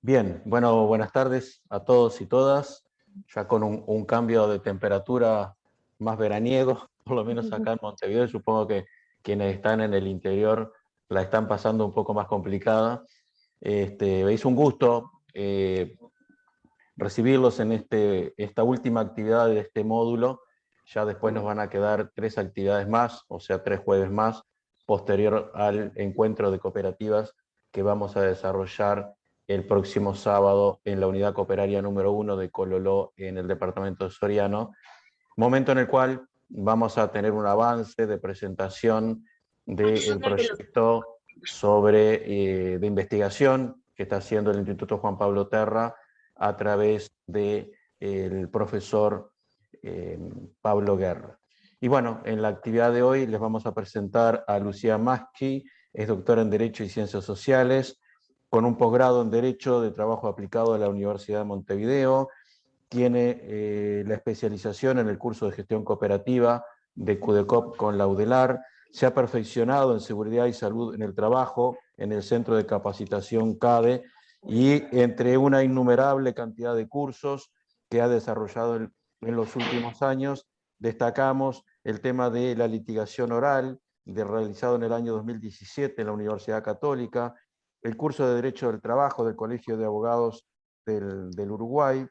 Bien, bueno, buenas tardes a todos y todas. Ya con un cambio de temperatura más veraniego, por lo menos acá en Montevideo, supongo que quienes están en el interior la están pasando un poco más complicada. Es un gusto recibirlos en esta última actividad de este módulo. Ya después nos van a quedar 3 actividades más, o sea, 3 jueves más, posterior al encuentro de cooperativas que vamos a desarrollar el próximo sábado en la unidad cooperaria número 1 de Cololó, en el departamento de Soriano, momento en el cual vamos a tener un avance de presentación del proyecto de investigación que está haciendo el Instituto Juan Pablo Terra a través del profesor Pablo Guerra. Y bueno, en la actividad de hoy les vamos a presentar a Lucía Maschi, es doctora en Derecho y Ciencias Sociales, con un posgrado en Derecho de Trabajo Aplicado de la Universidad de Montevideo, tiene la especialización en el curso de Gestión Cooperativa de CUDECOP con la UDELAR, se ha perfeccionado en Seguridad y Salud en el Trabajo en el Centro de Capacitación CADE, y entre una innumerable cantidad de cursos que ha desarrollado en los últimos años, destacamos el tema de la litigación oral, realizado en el año 2017 en la Universidad Católica, el curso de Derecho del Trabajo del Colegio de Abogados del Uruguay,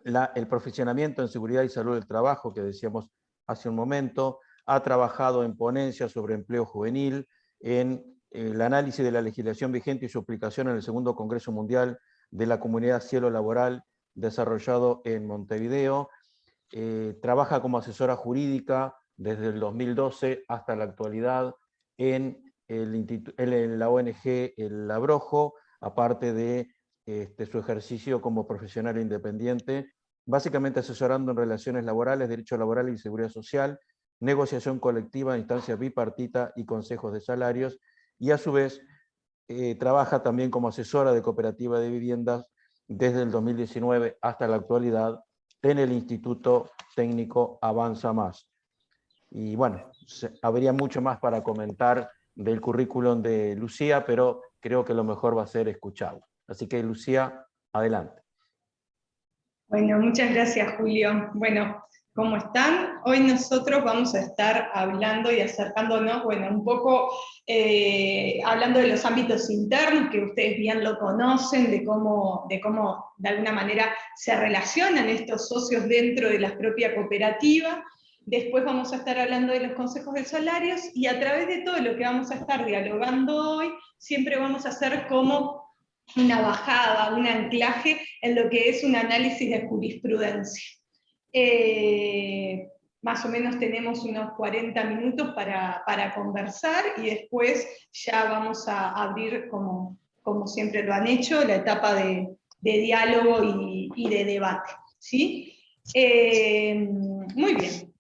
el perfeccionamiento en seguridad y salud del trabajo, que decíamos hace un momento, ha trabajado en ponencias sobre empleo juvenil, en el análisis de la legislación vigente y su aplicación en el segundo Congreso Mundial de la Comunidad Cielo Laboral, desarrollado en Montevideo, trabaja como asesora jurídica desde el 2012 hasta la actualidad en la ONG El Labrojo, aparte de su ejercicio como profesional independiente, básicamente asesorando en relaciones laborales, derecho laboral y seguridad social, negociación colectiva, instancia bipartita y consejos de salarios, y a su vez trabaja también como asesora de cooperativa de viviendas desde el 2019 hasta la actualidad en el Instituto Técnico Avanza Más. Y bueno, habría mucho más para comentar del currículum de Lucía, pero creo que lo mejor va a ser escucharlo. Así que, Lucía, adelante. Bueno, muchas gracias, Julio. Bueno, ¿cómo están? Hoy nosotros vamos a estar hablando y acercándonos, bueno, un poco hablando de los ámbitos internos, que ustedes bien lo conocen, de cómo de alguna manera se relacionan estos socios dentro de la propia cooperativa. Después vamos a estar hablando de los consejos de salarios, y a través de todo lo que vamos a estar dialogando hoy, siempre vamos a hacer como una bajada, un anclaje en lo que es un análisis de jurisprudencia. Más o menos tenemos unos 40 minutos para conversar, y después ya vamos a abrir, como siempre lo han hecho, la etapa de diálogo y de debate. ¿Sí? Muy bien.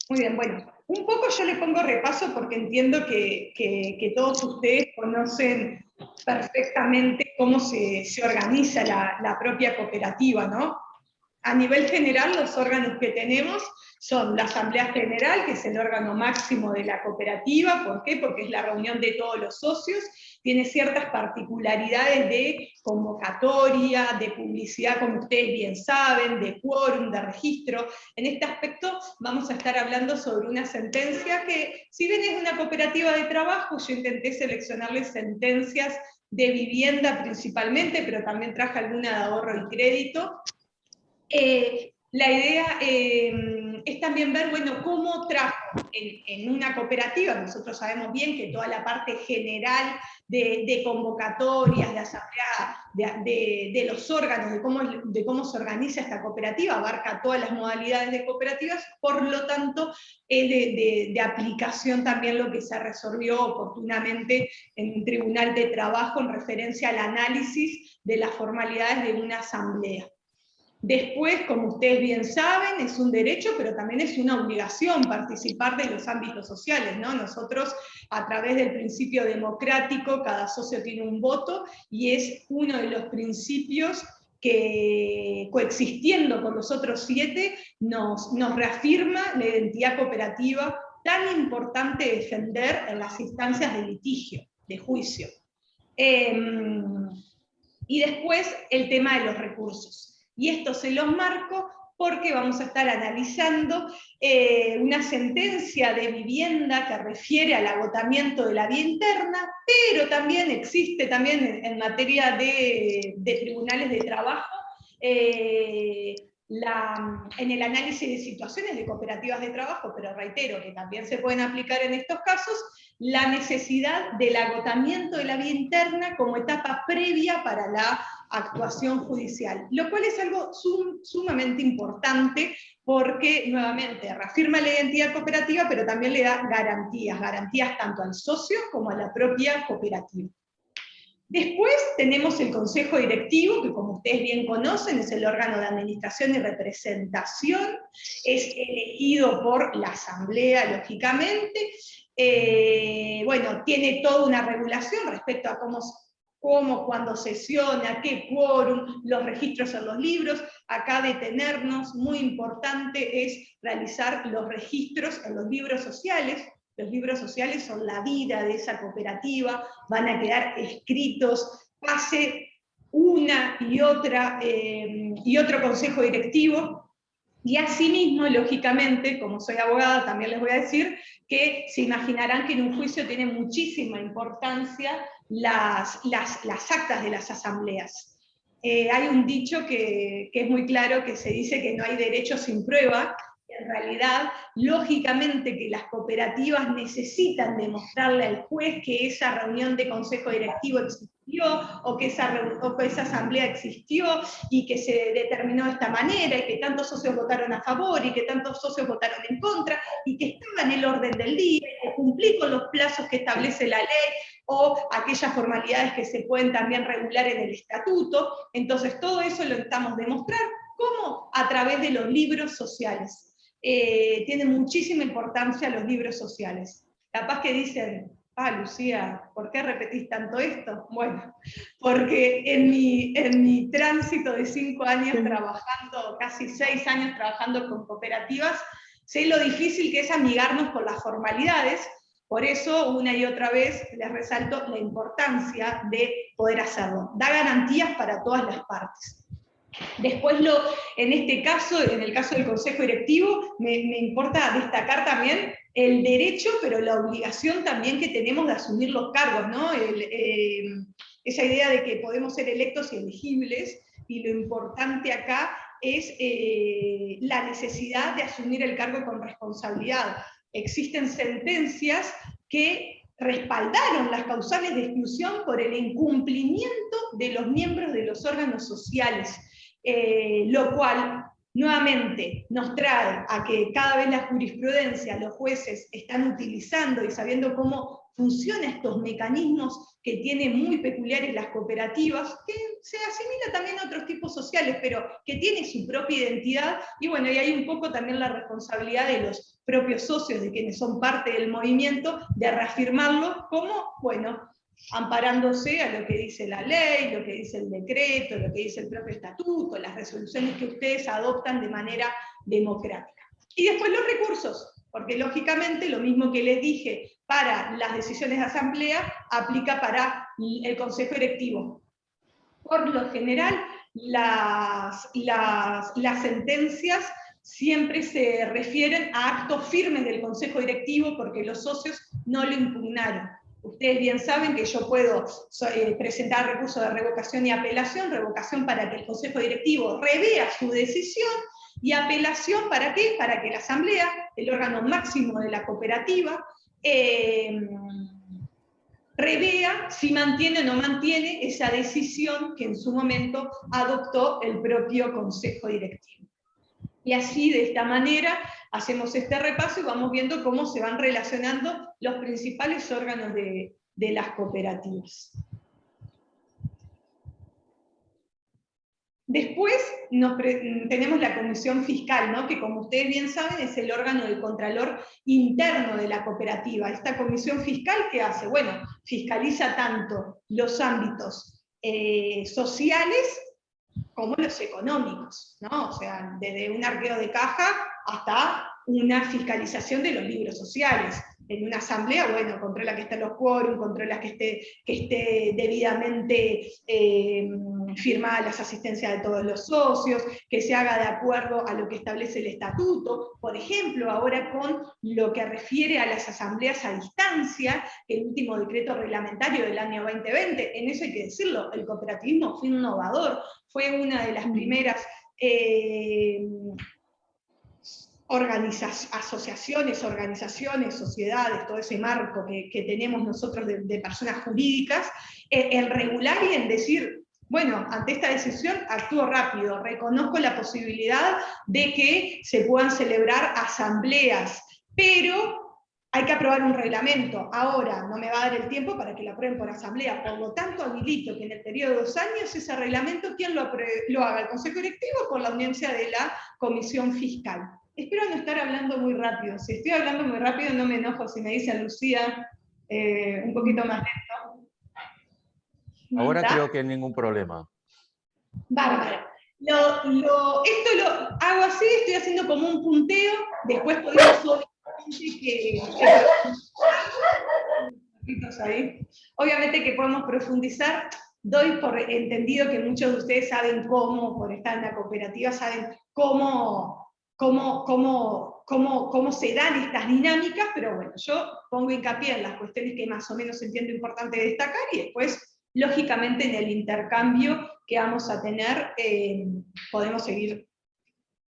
Muy bien, bueno, un poco yo le pongo repaso porque entiendo que todos ustedes conocen perfectamente cómo se organiza la propia cooperativa, ¿no? A nivel general, los órganos que tenemos son la Asamblea General, que es el órgano máximo de la cooperativa. ¿Por qué? Porque es la reunión de todos los socios, tiene ciertas particularidades de convocatoria, de publicidad, como ustedes bien saben, de quórum, de registro. En este aspecto vamos a estar hablando sobre una sentencia que, si bien es una cooperativa de trabajo, yo intenté seleccionarles sentencias de vivienda principalmente, pero también traje alguna de ahorro y crédito. La idea es también ver, bueno, cómo trajo en una cooperativa. Nosotros sabemos bien que toda la parte general de convocatorias, de asamblea, de los órganos, de cómo se organiza esta cooperativa, abarca todas las modalidades de cooperativas, por lo tanto, es de aplicación también lo que se resolvió oportunamente en un tribunal de trabajo en referencia al análisis de las formalidades de una asamblea. Después, como ustedes bien saben, es un derecho, pero también es una obligación participar de los ámbitos sociales, ¿no? Nosotros, a través del principio democrático, cada socio tiene un voto, y es uno de los principios que coexistiendo con los otros 7 nos reafirma la identidad cooperativa tan importante defender en las instancias de litigio, de juicio. Y después el tema de los recursos. Y esto se los marco porque vamos a estar analizando una sentencia de vivienda que refiere al agotamiento de la vía interna, pero también existe también en materia de tribunales de trabajo, en el análisis de situaciones de cooperativas de trabajo, pero reitero que también se pueden aplicar en estos casos, la necesidad del agotamiento de la vía interna como etapa previa para la actuación judicial, lo cual es algo sumamente importante porque, nuevamente, reafirma la identidad cooperativa, pero también le da garantías tanto al socio como a la propia cooperativa. Después tenemos el Consejo Directivo, que como ustedes bien conocen, es el órgano de administración y representación, es elegido por la Asamblea, lógicamente. Bueno, tiene toda una regulación respecto a cómo, cuándo sesiona, qué quórum, los registros en los libros. Acá detenernos, muy importante, es realizar los registros en los libros sociales. Los libros sociales son la vida de esa cooperativa, van a quedar escritos, pase una y otra, y otro consejo directivo, y asimismo, lógicamente, como soy abogada, también les voy a decir que se imaginarán que en un juicio tiene muchísima importancia las actas de las asambleas. Hay un dicho que es muy claro, que se dice que no hay derecho sin prueba. En realidad, lógicamente que las cooperativas necesitan demostrarle al juez que esa reunión de consejo directivo existió, o que esa asamblea existió, y que se determinó de esta manera, y que tantos socios votaron a favor, y que tantos socios votaron en contra, y que estaba en el orden del día, y que cumplí con los plazos que establece la ley, o aquellas formalidades que se pueden también regular en el estatuto. Entonces todo eso lo estamos demostrando. ¿Cómo? A través de los libros sociales. Tienen muchísima importancia los libros sociales. Capaz que dicen, Lucía, ¿por qué repetís tanto esto? Bueno, porque en mi tránsito de 5 años trabajando, casi 6 años trabajando con cooperativas, sé lo difícil que es amigarnos con las formalidades. Por eso, una y otra vez, les resalto la importancia de poder hacerlo. Da garantías para todas las partes. Después, en este caso, en el caso del Consejo Directivo, me importa destacar también el derecho, pero la obligación también que tenemos de asumir los cargos, ¿no? Esa idea de que podemos ser electos y elegibles, y lo importante acá es la necesidad de asumir el cargo con responsabilidad. Existen sentencias que respaldaron las causales de exclusión por el incumplimiento de los miembros de los órganos sociales, lo cual nuevamente nos trae a que cada vez la jurisprudencia, los jueces están utilizando y sabiendo cómo funcionan estos mecanismos que tienen muy peculiares las cooperativas, que se asimila también a otros tipos sociales, pero que tiene su propia identidad, y bueno, y hay un poco también la responsabilidad de los propios socios, de quienes son parte del movimiento, de reafirmarlo como, bueno, amparándose a lo que dice la ley, lo que dice el decreto, lo que dice el propio estatuto, las resoluciones que ustedes adoptan de manera democrática. Y después los recursos, porque lógicamente lo mismo que les dije para las decisiones de asamblea, aplica para el consejo directivo. Por lo general, las sentencias siempre se refieren a actos firmes del consejo directivo porque los socios no lo impugnaron. Ustedes bien saben que yo puedo presentar recurso de revocación y apelación, revocación para que el consejo directivo revea su decisión, y apelación ¿para qué? Para que la asamblea, el órgano máximo de la cooperativa, revea si mantiene o no mantiene esa decisión que en su momento adoptó el propio consejo directivo. Y así, de esta manera, hacemos este repaso y vamos viendo cómo se van relacionando los principales órganos de las cooperativas. Después tenemos la comisión fiscal, ¿no? Que como ustedes bien saben es el órgano del contralor interno de la cooperativa. Esta comisión fiscal, ¿qué hace? Bueno, fiscaliza tanto los ámbitos sociales como los económicos, ¿no? O sea, desde un arqueo de caja hasta una fiscalización de los libros sociales. En una asamblea, bueno, controla que estén los quórum, controla que esté debidamente firmada las asistencias de todos los socios, que se haga de acuerdo a lo que establece el estatuto. Por ejemplo, ahora con lo que refiere a las asambleas a distancia, el último decreto reglamentario del año 2020, en eso hay que decirlo, el cooperativismo fue innovador, fue una de las primeras asociaciones, organizaciones, sociedades, todo ese marco que tenemos nosotros de personas jurídicas, en regular y en decir, bueno, ante esta decisión actúo rápido, reconozco la posibilidad de que se puedan celebrar asambleas, pero hay que aprobar un reglamento. Ahora no me va a dar el tiempo para que lo aprueben por asamblea, por lo tanto habilito que en el periodo de 2 años ese reglamento, ¿quién lo haga? ¿El Consejo Directivo por la audiencia de la Comisión Fiscal? Espero no estar hablando muy rápido. Si estoy hablando muy rápido no me enojo si me dice Lucía un poquito más lento. Ahora creo que ningún problema. Bárbaro. Esto lo hago así, estoy haciendo como un punteo, después podemos obviamente que podemos profundizar. Doy por entendido que muchos de ustedes saben cómo, por estar en la cooperativa, saben cómo se dan estas dinámicas, pero bueno, yo pongo hincapié en las cuestiones que más o menos entiendo importante destacar, y después, lógicamente, en el intercambio que vamos a tener, podemos seguir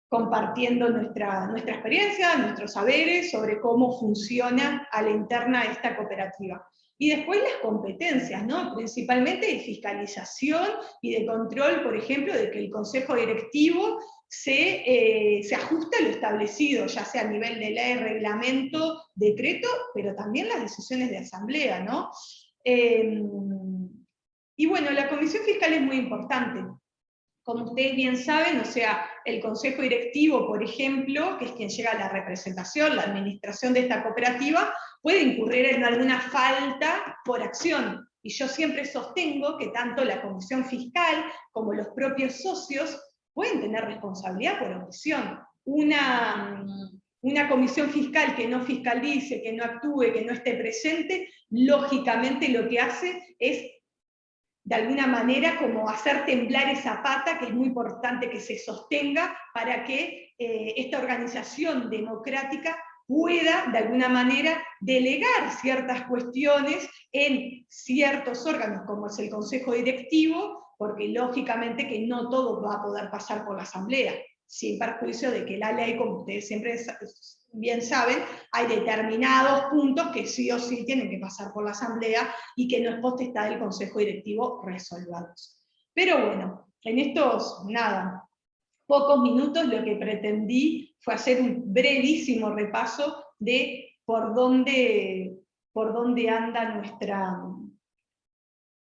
compartiendo nuestra experiencia, nuestros saberes sobre cómo funciona a la interna esta cooperativa. Y después las competencias, ¿no? Principalmente de fiscalización y de control, por ejemplo, de que el consejo directivo se ajuste a lo establecido, ya sea a nivel de ley, reglamento, decreto, pero también las decisiones de asamblea, ¿no? Y bueno, la comisión fiscal es muy importante. Como ustedes bien saben, o sea, el consejo directivo, por ejemplo, que es quien llega a la representación, la administración de esta cooperativa, puede incurrir en alguna falta por acción. Y yo siempre sostengo que tanto la comisión fiscal como los propios socios pueden tener responsabilidad por omisión. Una comisión fiscal que no fiscalice, que no actúe, que no esté presente, lógicamente lo que hace es de alguna manera como hacer temblar esa pata, que es muy importante que se sostenga para que esta organización democrática pueda de alguna manera delegar ciertas cuestiones en ciertos órganos, como es el Consejo Directivo, porque lógicamente que no todo va a poder pasar por la Asamblea, sin perjuicio de que la ley, como ustedes siempre bien saben, hay determinados puntos que sí o sí tienen que pasar por la Asamblea y que no es potestad del Consejo Directivo resolverlos. Pero bueno, en estos, pocos minutos lo que pretendí fue hacer un brevísimo repaso de por dónde anda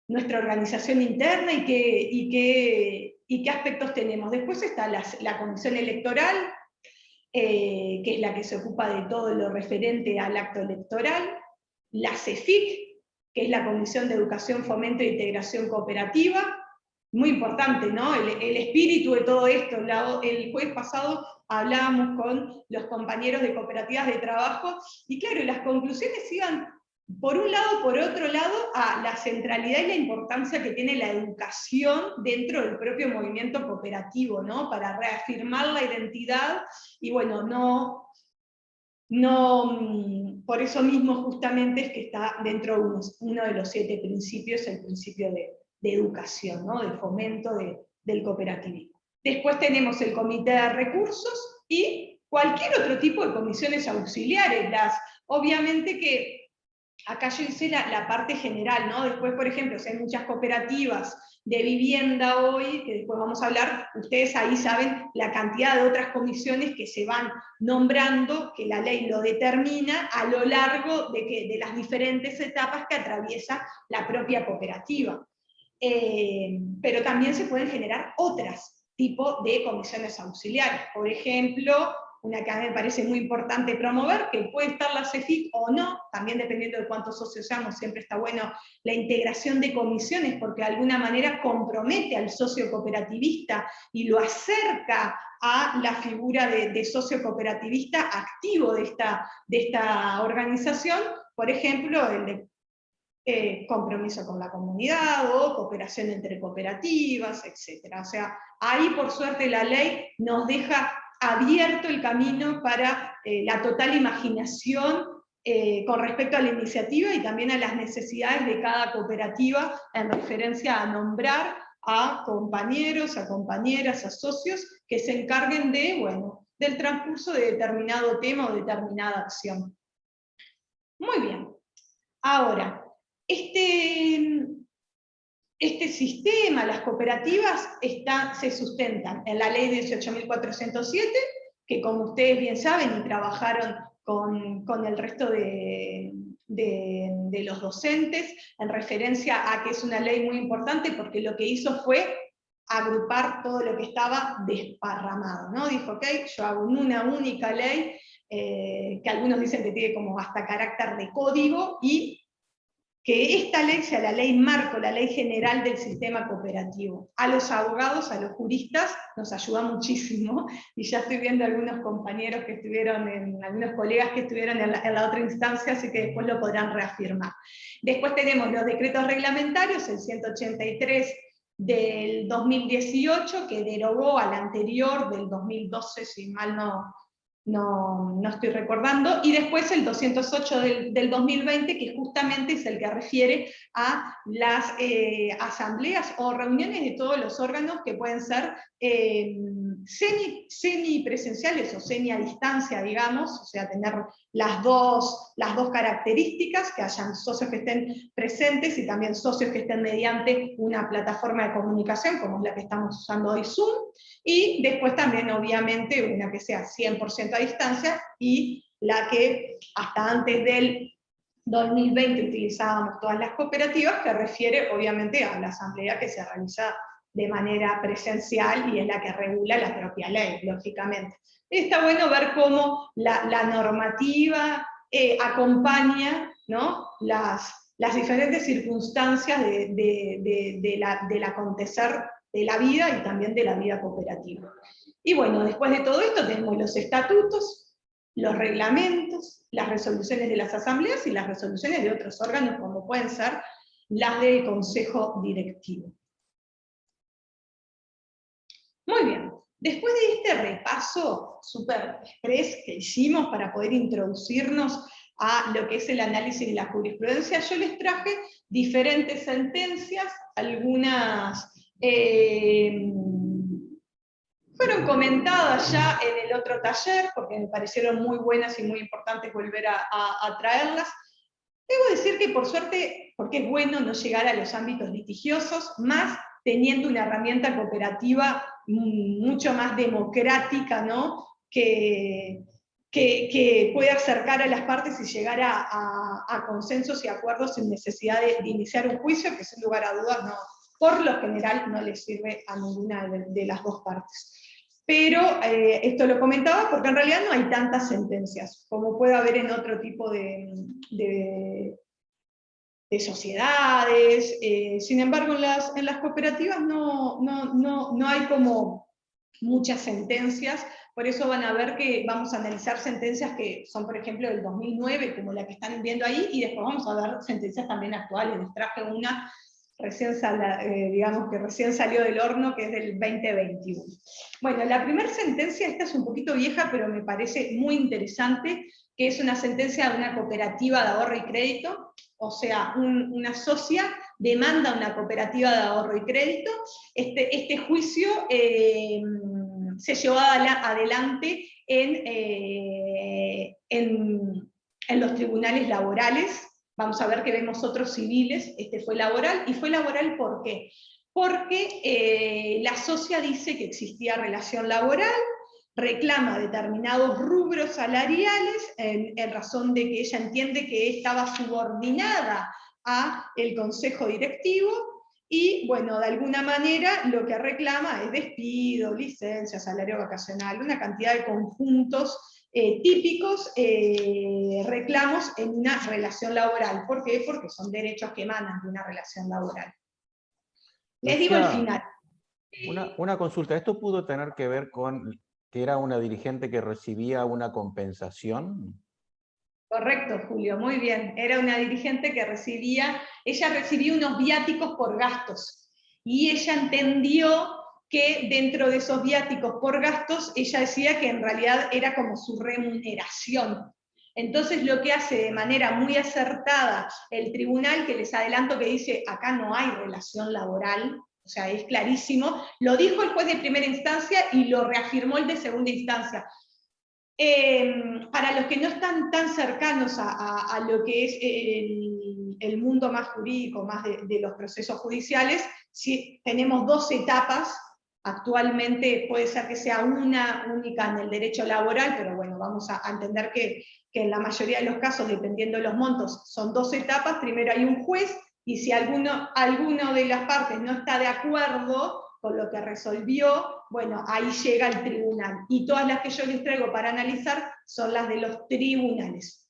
nuestra organización interna y qué aspectos tenemos. Después está la comisión electoral, que es la que se ocupa de todo lo referente al acto electoral, la CEFIC, que es la Comisión de Educación, Fomento e Integración Cooperativa, muy importante, ¿no? El espíritu de todo esto. El jueves pasado hablábamos con los compañeros de cooperativas de trabajo, y claro, las conclusiones iban, por un lado, por otro lado, a la centralidad y la importancia que tiene la educación dentro del propio movimiento cooperativo, ¿no? Para reafirmar la identidad, y bueno, por eso mismo justamente es que está dentro de uno de los 7 principios, el principio de educación, ¿no? De fomento del cooperativismo. Después tenemos el comité de recursos y cualquier otro tipo de comisiones auxiliares. Obviamente que acá yo hice la parte general, ¿no? Después, por ejemplo, si hay muchas cooperativas de vivienda hoy, que después vamos a hablar, ustedes ahí saben la cantidad de otras comisiones que se van nombrando, que la ley lo determina, a lo largo de las diferentes etapas que atraviesa la propia cooperativa. Pero también se pueden generar otras tipos de comisiones auxiliares. Por ejemplo, una que a mí me parece muy importante promover, que puede estar la CEFIC o no, también dependiendo de cuántos socios seamos, siempre está bueno la integración de comisiones, porque de alguna manera compromete al socio cooperativista y lo acerca a la figura de socio cooperativista activo de esta organización, por ejemplo, el de compromiso con la comunidad o cooperación entre cooperativas, etc. O sea, ahí por suerte la ley nos deja abierto el camino para la total imaginación con respecto a la iniciativa y también a las necesidades de cada cooperativa en referencia a nombrar a compañeros, a compañeras, a socios que se encarguen de, bueno, del transcurso de determinado tema o determinada acción. Muy bien. Ahora, este sistema, las cooperativas, se sustentan en la ley 18.407, que como ustedes bien saben y trabajaron con el resto de los docentes, en referencia a que es una ley muy importante porque lo que hizo fue agrupar todo lo que estaba desparramado, ¿no? Dijo, ok, yo hago una única ley, que algunos dicen que tiene como hasta carácter de código, y que esta ley sea la ley marco, la ley general del sistema cooperativo. A los abogados, a los juristas, nos ayuda muchísimo, y ya estoy viendo algunos compañeros que estuvieron, algunos colegas que estuvieron en la otra instancia, así que después lo podrán reafirmar. Después tenemos los decretos reglamentarios, el 183 del 2018, que derogó al anterior del 2012, si mal no estoy recordando, y después el 208 del 2020, que justamente es el que refiere a las asambleas o reuniones de todos los órganos que pueden ser semipresenciales o semi a distancia, digamos, o sea, tener las dos características, que hayan socios que estén presentes y también socios que estén mediante una plataforma de comunicación, como es la que estamos usando hoy, Zoom, y después también, obviamente, una que sea 100% a distancia, y la que hasta antes del 2020 utilizábamos todas las cooperativas, que refiere, obviamente, a la asamblea que se realiza de manera presencial y es la que regula la propia ley, lógicamente. Está bueno ver cómo la normativa acompaña, ¿no?, las diferentes circunstancias del acontecer de la vida y también de la vida cooperativa. Y bueno, después de todo esto tenemos los estatutos, los reglamentos, las resoluciones de las asambleas y las resoluciones de otros órganos, como pueden ser las del consejo directivo. Muy bien, después de este repaso súper express que hicimos para poder introducirnos a lo que es el análisis de la jurisprudencia, yo les traje diferentes sentencias, algunas fueron comentadas ya en el otro taller, porque me parecieron muy buenas y muy importantes volver a traerlas. Debo decir que por suerte, porque es bueno no llegar a los ámbitos litigiosos, más teniendo una herramienta cooperativa mucho más democrática, ¿no?, que puede acercar a las partes y llegar a consensos y acuerdos sin necesidad de iniciar un juicio, que sin lugar a dudas no, por lo general no les sirve a ninguna de las dos partes. Pero esto lo comentaba porque en realidad no hay tantas sentencias como puede haber en otro tipo de sociedades. Sin embargo, en las cooperativas no hay como muchas sentencias. Por eso van a ver que vamos a analizar sentencias que son, por ejemplo, del 2009, como la que están viendo ahí, y después vamos a ver sentencias también actuales. Les traje una digamos que recién salió del horno, que es del 2021. Bueno, la primera sentencia, esta es un poquito vieja, pero me parece muy interesante, que es una sentencia de una cooperativa de ahorro y crédito, o sea, una socia demanda a una cooperativa de ahorro y crédito. Este juicio se llevó adelante en los tribunales laborales. Vamos a ver que vemos otros civiles, este fue laboral, y fue laboral ¿por qué? Porque la socia dice que existía relación laboral, reclama determinados rubros salariales, en razón de que ella entiende que estaba subordinada al consejo directivo, y bueno, de alguna manera lo que reclama es despido, licencia, salario vacacional, una cantidad de conjuntos típicos reclamos en una relación laboral. ¿Por qué? Porque son derechos que emanan de una relación laboral. Les digo el final. Una consulta, ¿esto pudo tener que ver con que era una dirigente que recibía una compensación? Correcto, Julio, muy bien. Era una dirigente que ella recibía unos viáticos por gastos, y ella entendió que dentro de esos viáticos por gastos, ella decía que en realidad era como su remuneración. Entonces lo que hace de manera muy acertada el tribunal, que les adelanto que dice, acá no hay relación laboral, o sea, es clarísimo, lo dijo el juez de primera instancia y lo reafirmó el de segunda instancia. Para los que no están tan cercanos a lo que es el mundo más jurídico, más de los procesos judiciales, si tenemos dos etapas. Actualmente puede ser que sea una única en el derecho laboral, pero bueno, vamos a entender que en la mayoría de los casos, dependiendo de los montos, son dos etapas. Primero hay un juez, y si alguno de las partes no está de acuerdo con lo que resolvió, bueno, ahí llega el tribunal. Y todas las que yo les traigo para analizar son las de los tribunales.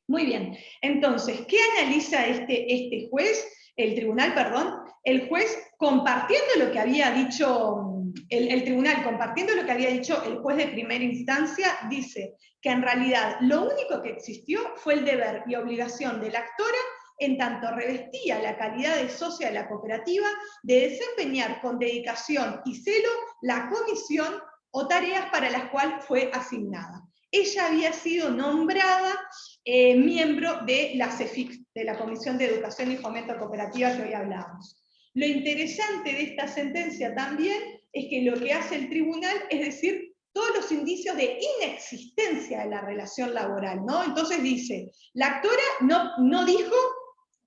Muy bien, entonces, ¿qué analiza este juez? El tribunal, perdón. El juez, compartiendo lo que había dicho, el tribunal, compartiendo lo que había dicho el juez de primera instancia, dice que en realidad lo único que existió fue el deber y obligación de la actora, en tanto revestía la calidad de socia de la cooperativa, de desempeñar con dedicación y celo la comisión o tareas para las cuales fue asignada. Ella había sido nombrada miembro de la CEFIC, de la Comisión de Educación y Fomento Cooperativa que hoy hablábamos. Lo interesante de esta sentencia también es que lo que hace el tribunal es decir todos los indicios de inexistencia de la relación laboral, ¿no? Entonces dice, la actora no dijo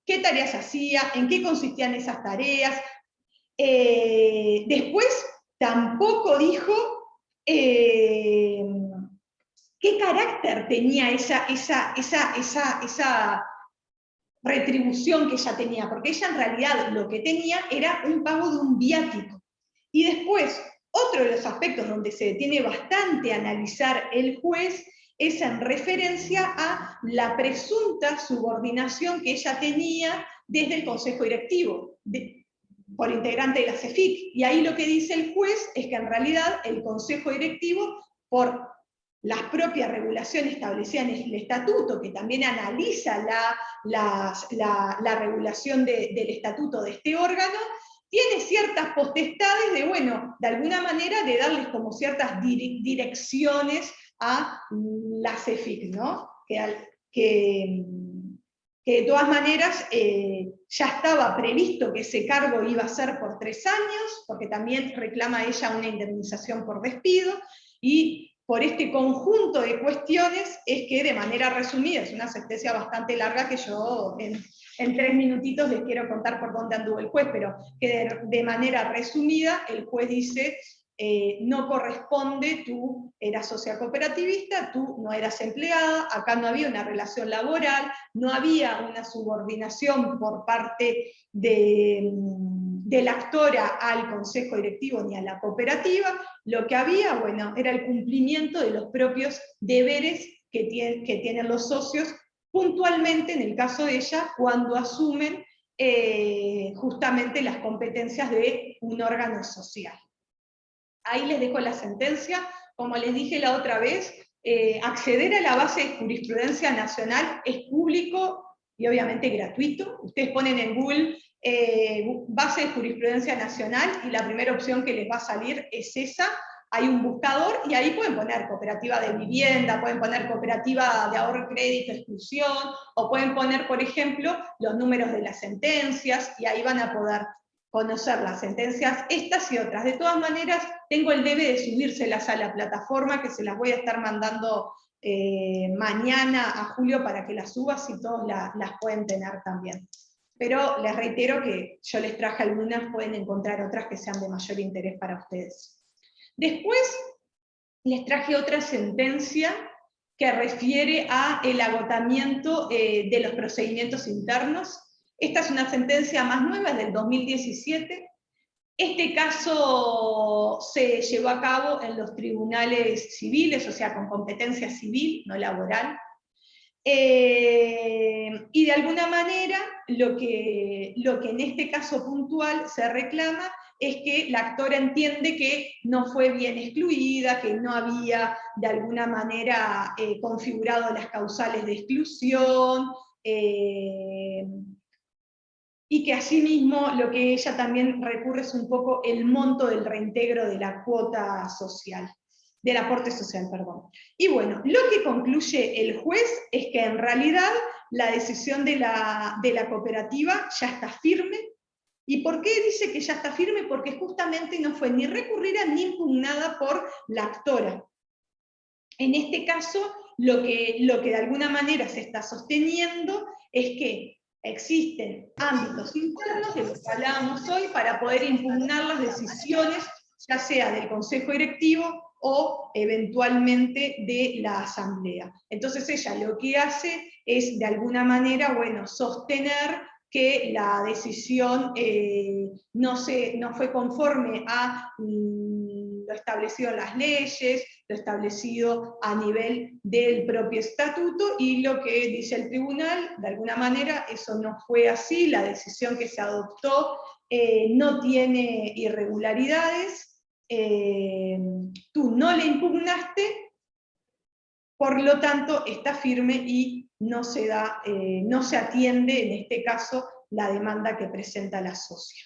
qué tareas hacía, en qué consistían esas tareas. Después tampoco dijo qué carácter tenía esa retribución que ella tenía, porque ella en realidad lo que tenía era un pago de un viático. Y después, otro de los aspectos donde se detiene bastante a analizar el juez es en referencia a la presunta subordinación que ella tenía desde el Consejo Directivo, por integrante de la CEFIC. Y ahí lo que dice el juez es que en realidad el Consejo Directivo, por las propias regulaciones establecidas en el estatuto, que también analiza la regulación del estatuto de este órgano, tiene ciertas potestades de, bueno, de alguna manera de darles como ciertas direcciones a la CEFIC, ¿no? Que de todas maneras ya estaba previsto que ese cargo iba a ser por 3 años, porque también reclama ella una indemnización por despido, y por este conjunto de cuestiones es que de manera resumida, es una sentencia bastante larga que yo en 3 minutitos les quiero contar por dónde anduvo el juez, pero que de manera resumida el juez dice, no corresponde, tú eras socia cooperativista, tú no eras empleada, acá no había una relación laboral, no había una subordinación por parte de la actora al consejo directivo ni a la cooperativa. Lo que había, bueno, era el cumplimiento de los propios deberes que tienen los socios, puntualmente en el caso de ella, cuando asumen justamente las competencias de un órgano social. Ahí les dejo la sentencia. Como les dije la otra vez, acceder a la base de jurisprudencia nacional es público y obviamente gratuito. Ustedes ponen en Google base de jurisprudencia nacional y la primera opción que les va a salir es esa. Hay un buscador y ahí pueden poner cooperativa de vivienda, pueden poner cooperativa de ahorro, crédito, exclusión, o pueden poner, por ejemplo, los números de las sentencias, y ahí van a poder conocer las sentencias, estas y otras. De todas maneras, tengo el debe de subírselas a la plataforma, que se las voy a estar mandando mañana a Julio para que las suba, si todos las pueden tener también. Pero les reitero que yo les traje algunas, pueden encontrar otras que sean de mayor interés para ustedes. Después les traje otra sentencia que refiere a el agotamiento de los procedimientos internos. Esta es una sentencia más nueva, es del 2017. Este caso se llevó a cabo en los tribunales civiles, o sea, con competencia civil, no laboral. Y de alguna manera, lo que en este caso puntual se reclama es que la actora entiende que no fue bien excluida, que no había de alguna manera configurado las causales de exclusión, y que asimismo lo que ella también recurre es un poco el monto del reintegro de la cuota social, del aporte social, perdón. Y bueno, lo que concluye el juez es que en realidad la decisión de la cooperativa ya está firme. ¿Y por qué dice que ya está firme? Porque justamente no fue ni recurrida ni impugnada por la actora. En este caso, lo que de alguna manera se está sosteniendo es que existen ámbitos internos, de los que hablábamos hoy, para poder impugnar las decisiones, ya sea del Consejo Directivo o eventualmente de la Asamblea. Entonces ella lo que hace es, de alguna manera, bueno, sostener que la decisión no fue conforme a lo establecido en las leyes, lo establecido a nivel del propio estatuto, y lo que dice el tribunal, de alguna manera, eso no fue así, la decisión que se adoptó no tiene irregularidades, tú no le impugnaste, por lo tanto está firme y no se atiende, en este caso, la demanda que presenta la socia.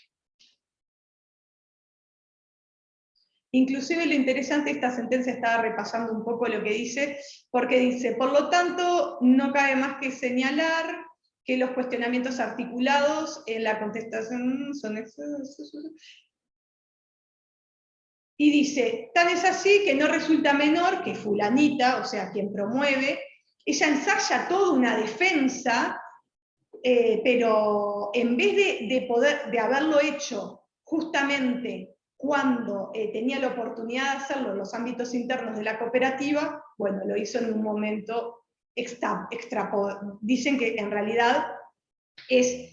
Inclusive lo interesante, esta sentencia estaba repasando un poco lo que dice, porque dice, por lo tanto, no cabe más que señalar que los cuestionamientos articulados en la contestación son y dice, tan es así que no resulta menor que fulanita, o sea, quien promueve, ella ensaya toda una defensa, pero en vez de haberlo hecho justamente cuando tenía la oportunidad de hacerlo en los ámbitos internos de la cooperativa, bueno, lo hizo en un momento dicen que en realidad es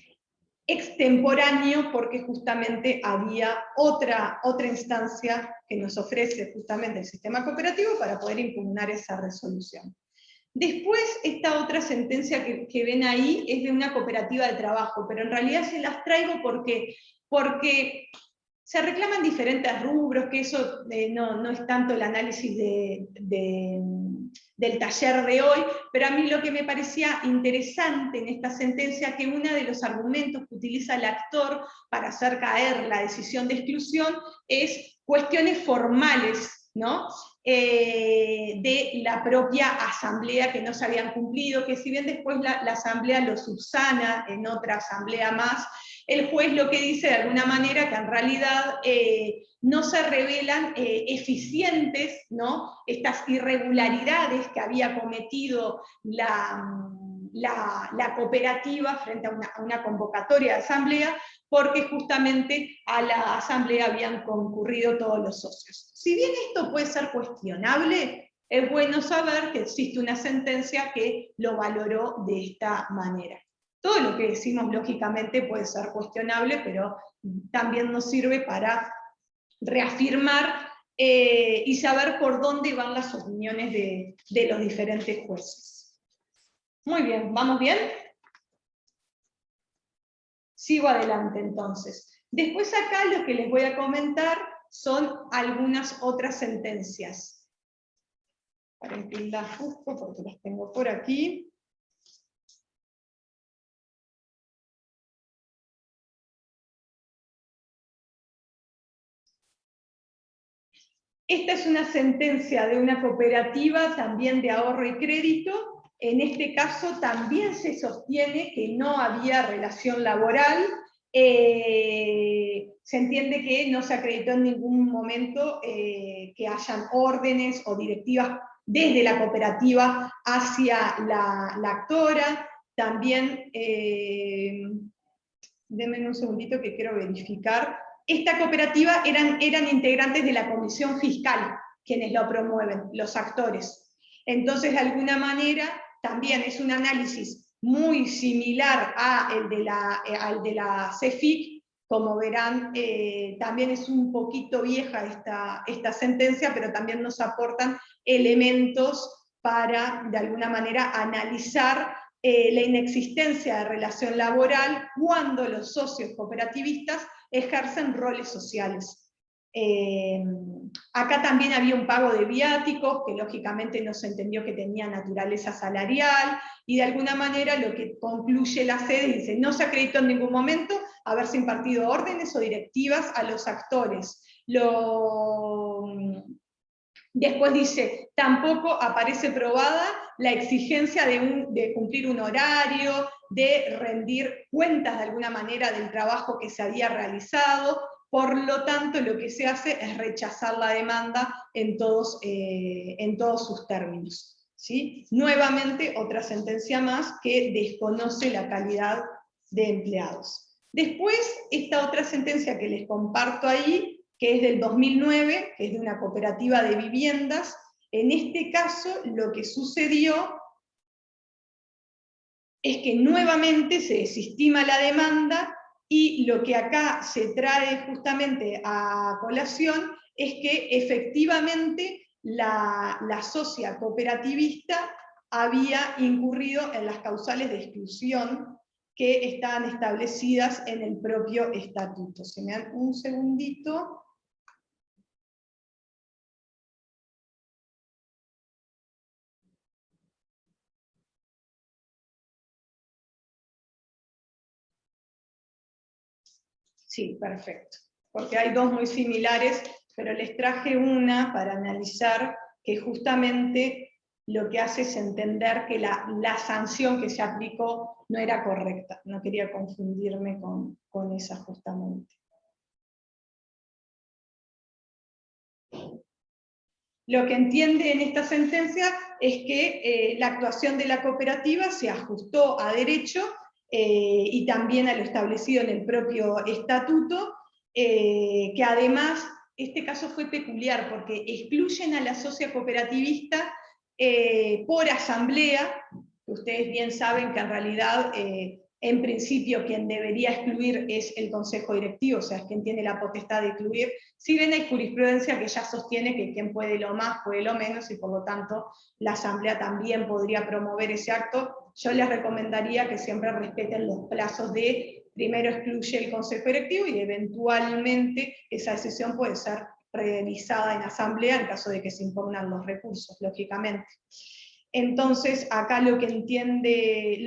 extemporáneo porque justamente había otra instancia que nos ofrece justamente el sistema cooperativo para poder impugnar esa resolución. Después, esta otra sentencia que ven ahí es de una cooperativa de trabajo, pero en realidad se las traigo porque se reclaman diferentes rubros, que eso no es tanto el análisis del taller de hoy, pero a mí lo que me parecía interesante en esta sentencia, que uno de los argumentos que utiliza el actor para hacer caer la decisión de exclusión es cuestiones formales, ¿no? De la propia asamblea que no se habían cumplido, que si bien después la asamblea lo subsana en otra asamblea más, el juez lo que dice de alguna manera que en realidad no se revelan eficientes, ¿no?, estas irregularidades que había cometido la cooperativa frente a una convocatoria de asamblea, porque justamente a la asamblea habían concurrido todos los socios. Si bien esto puede ser cuestionable, es bueno saber que existe una sentencia que lo valoró de esta manera. Todo lo que decimos lógicamente puede ser cuestionable, pero también nos sirve para reafirmar y saber por dónde van las opiniones de los diferentes jueces. Muy bien, ¿vamos bien? Sigo adelante entonces. Después acá lo que les voy a comentar son algunas otras sentencias. Para que las busco porque las tengo por aquí. Esta es una sentencia de una cooperativa también de ahorro y crédito. En este caso también se sostiene que no había relación laboral. Se entiende que no se acreditó en ningún momento que hayan órdenes o directivas desde la cooperativa hacia la actora. También, denme un segundito que quiero verificar. Esta cooperativa eran integrantes de la comisión fiscal, quienes lo promueven, los actores. Entonces, de alguna manera, también es un análisis muy similar al de la CEFIC. Como verán, también es un poquito vieja esta sentencia, pero también nos aportan elementos para, de alguna manera, analizar la inexistencia de relación laboral cuando los socios cooperativistas ejercen roles sociales. Acá también había un pago de viáticos, que lógicamente no se entendió que tenía naturaleza salarial, y de alguna manera lo que concluye la sede dice, no se acreditó en ningún momento haberse impartido órdenes o directivas a los actores. Después dice, tampoco aparece probada la exigencia de cumplir un horario, de rendir cuentas de alguna manera del trabajo que se había realizado. Por lo tanto, lo que se hace es rechazar la demanda en todos sus términos. ¿Sí? Nuevamente, otra sentencia más que desconoce la calidad de empleados. Después, esta otra sentencia que les comparto ahí, que es del 2009, que es de una cooperativa de viviendas. En este caso, lo que sucedió es que nuevamente se desestima la demanda, y lo que acá se trae justamente a colación es que efectivamente la socia cooperativista había incurrido en las causales de exclusión que estaban establecidas en el propio estatuto. Si me dan un segundito. Sí, perfecto. Porque hay dos muy similares, pero les traje una para analizar que justamente lo que hace es entender que la sanción que se aplicó no era correcta. No quería confundirme con esa justamente. Lo que entiende en esta sentencia es que la actuación de la cooperativa se ajustó a derecho y también a lo establecido en el propio estatuto, que además este caso fue peculiar porque excluyen a la socia cooperativista por asamblea, que ustedes bien saben que en realidad en principio quien debería excluir es el consejo directivo, o sea, es quien tiene la potestad de excluir. Si bien hay jurisprudencia que ya sostiene que quien puede lo más, puede lo menos, y por lo tanto la asamblea también podría promover ese acto, yo les recomendaría que siempre respeten los plazos de primero excluye el consejo directivo y eventualmente esa decisión puede ser realizada en asamblea en caso de que se impugnan los recursos, lógicamente. Entonces, acá lo que entiende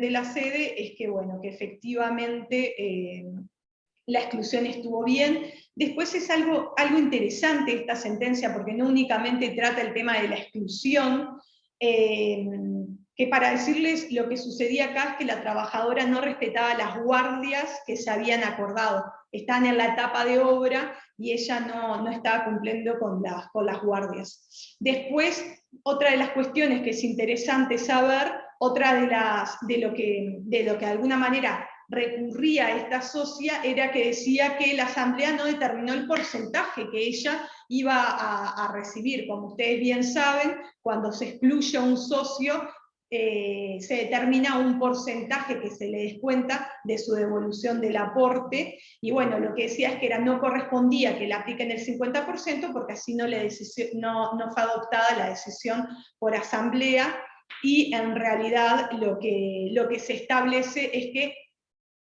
la sede es que, bueno, que efectivamente la exclusión estuvo bien. Después es algo interesante esta sentencia, porque no únicamente trata el tema de la exclusión, que para decirles lo que sucedía acá es que la trabajadora no respetaba las guardias que se habían acordado. Están en la etapa de obra y ella no estaba cumpliendo con las guardias. Después, otra de las cuestiones que es interesante saber, otra de lo que de alguna manera recurría a esta socia, era que decía que la asamblea no determinó el porcentaje que ella iba a recibir. Como ustedes bien saben, cuando se excluye a un socio, se determina un porcentaje que se le descuenta de su devolución del aporte, y bueno, lo que decía es que no correspondía que le apliquen el 50%, porque así no fue adoptada la decisión por asamblea, y en realidad lo que se establece es que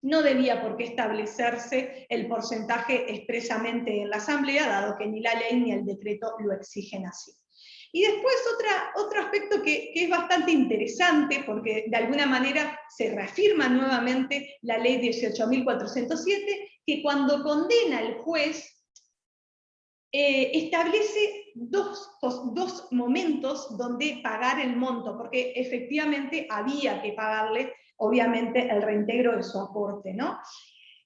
no debía por qué establecerse el porcentaje expresamente en la asamblea, dado que ni la ley ni el decreto lo exigen así. Y después otro aspecto que es bastante interesante, porque de alguna manera se reafirma nuevamente la ley 18.407, que cuando condena el juez, establece dos momentos donde pagar el monto, porque efectivamente había que pagarle, obviamente, el reintegro de su aporte, ¿no?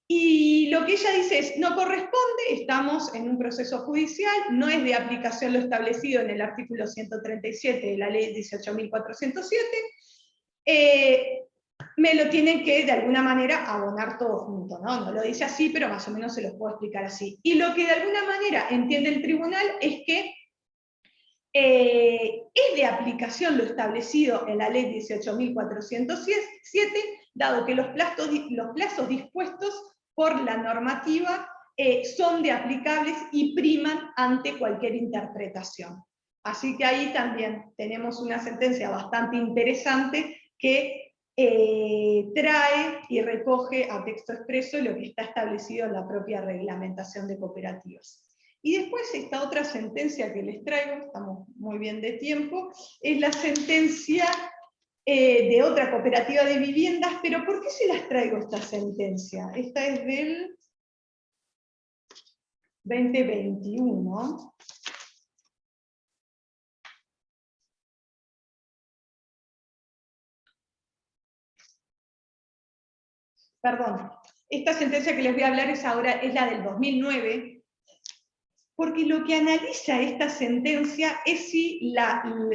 Y lo que ella dice es, no corresponde, estamos en un proceso judicial, no es de aplicación lo establecido en el artículo 137 de la ley 18.407, me lo tienen que de alguna manera abonar todo junto, ¿no? No lo dice así, pero más o menos se los puedo explicar así. Y lo que de alguna manera entiende el tribunal es que es de aplicación lo establecido en la ley 18.407, dado que los plazos dispuestos por la normativa son de aplicables y priman ante cualquier interpretación. Así que ahí también tenemos una sentencia bastante interesante que trae y recoge a texto expreso lo que está establecido en la propia reglamentación de cooperativas. Y después esta otra sentencia que les traigo, estamos muy bien de tiempo, es la sentencia de otra cooperativa de viviendas, pero ¿por qué se las traigo esta sentencia? Esta es del 2021. Perdón, esta sentencia que les voy a hablar es la del 2009, porque lo que analiza esta sentencia es si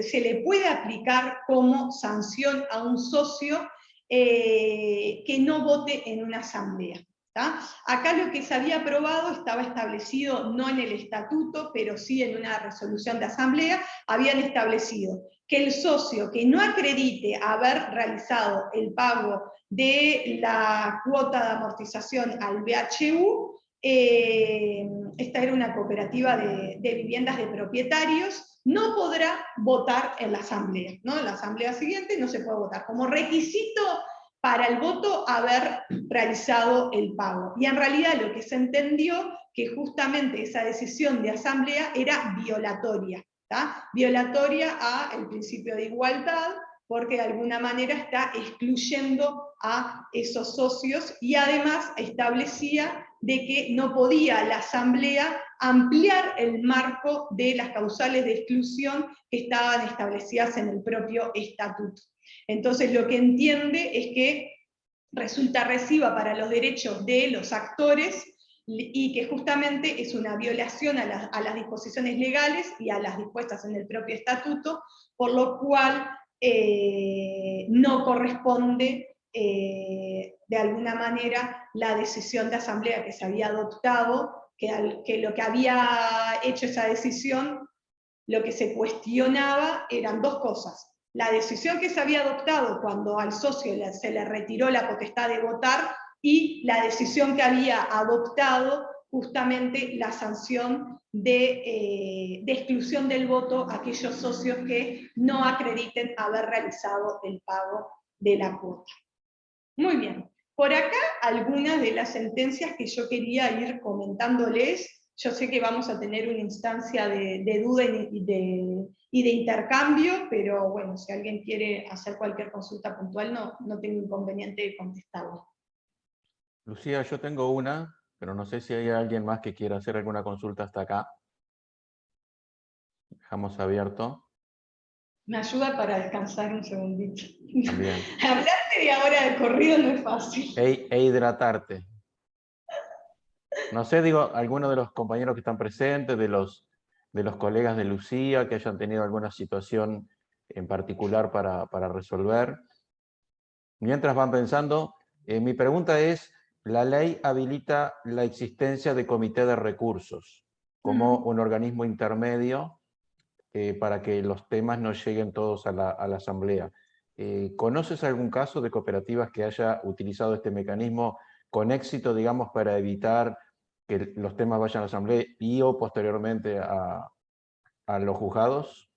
se le puede aplicar como sanción a un socio que no vote en una asamblea. ¿tá? Acá lo que se había aprobado estaba establecido no en el estatuto, pero sí en una resolución de asamblea, habían establecido que el socio que no acredite haber realizado el pago de la cuota de amortización al BHU, esta era una cooperativa de viviendas de propietarios, no podrá votar en la asamblea, ¿no? En la asamblea siguiente no se puede votar. Como requisito para el voto, haber realizado el pago. Y en realidad lo que se entendió, que justamente esa decisión de asamblea era violatoria, ¿tá? Violatoria al principio de igualdad, porque de alguna manera está excluyendo a esos socios, y además establecía de que no podía la asamblea ampliar el marco de las causales de exclusión que estaban establecidas en el propio estatuto. Entonces lo que entiende es que resulta lesiva para los derechos de los actores y que justamente es una violación a las disposiciones legales y a las dispuestas en el propio estatuto, por lo cual no corresponde de alguna manera la decisión de asamblea que se había adoptado, que lo que había hecho esa decisión, lo que se cuestionaba eran dos cosas. La decisión que se había adoptado cuando al socio se le retiró la potestad de votar, y la decisión que había adoptado justamente la sanción de exclusión del voto a aquellos socios que no acrediten haber realizado el pago de la cuota. Muy bien, por acá algunas de las sentencias que yo quería ir comentándoles. Yo sé que vamos a tener una instancia de duda y de intercambio, pero bueno, si alguien quiere hacer cualquier consulta puntual, no tengo inconveniente de contestarlo. Lucía, yo tengo una, pero no sé si hay alguien más que quiera hacer alguna consulta hasta acá. Dejamos abierto. Me ayuda para descansar un segundito. También. Hablarte de ahora de corrido no es fácil. E hidratarte. No sé, digo, algunos de los compañeros que están presentes, de los colegas de Lucía, que hayan tenido alguna situación en particular para resolver. Mientras van pensando, mi pregunta es, la ley habilita la existencia de comité de recursos como un organismo intermedio para que los temas no lleguen todos a la asamblea. ¿Conoces algún caso de cooperativas que haya utilizado este mecanismo con éxito, digamos, para evitar que los temas vayan a la asamblea y o posteriormente a los juzgados?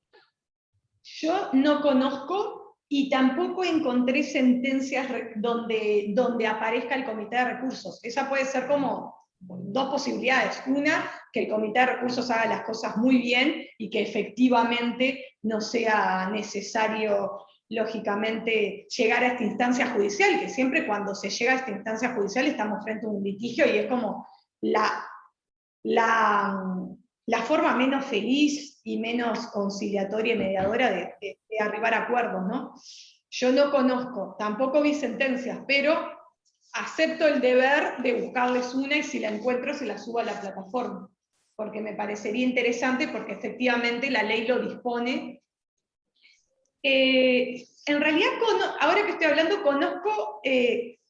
Yo no conozco y tampoco encontré sentencias donde aparezca el comité de recursos. Esa puede ser como dos posibilidades. Una, que el comité de recursos haga las cosas muy bien y que efectivamente no sea necesario, lógicamente, llegar a esta instancia judicial, que siempre cuando se llega a esta instancia judicial estamos frente a un litigio y es como la forma menos feliz y menos conciliatoria y mediadora de arribar a acuerdos, ¿no? Yo no conozco, tampoco vi sentencias, pero acepto el deber de buscarles una, y si la encuentro se la subo a la plataforma, porque me parecería interesante, porque efectivamente la ley lo dispone. En realidad, ahora que estoy hablando, conozco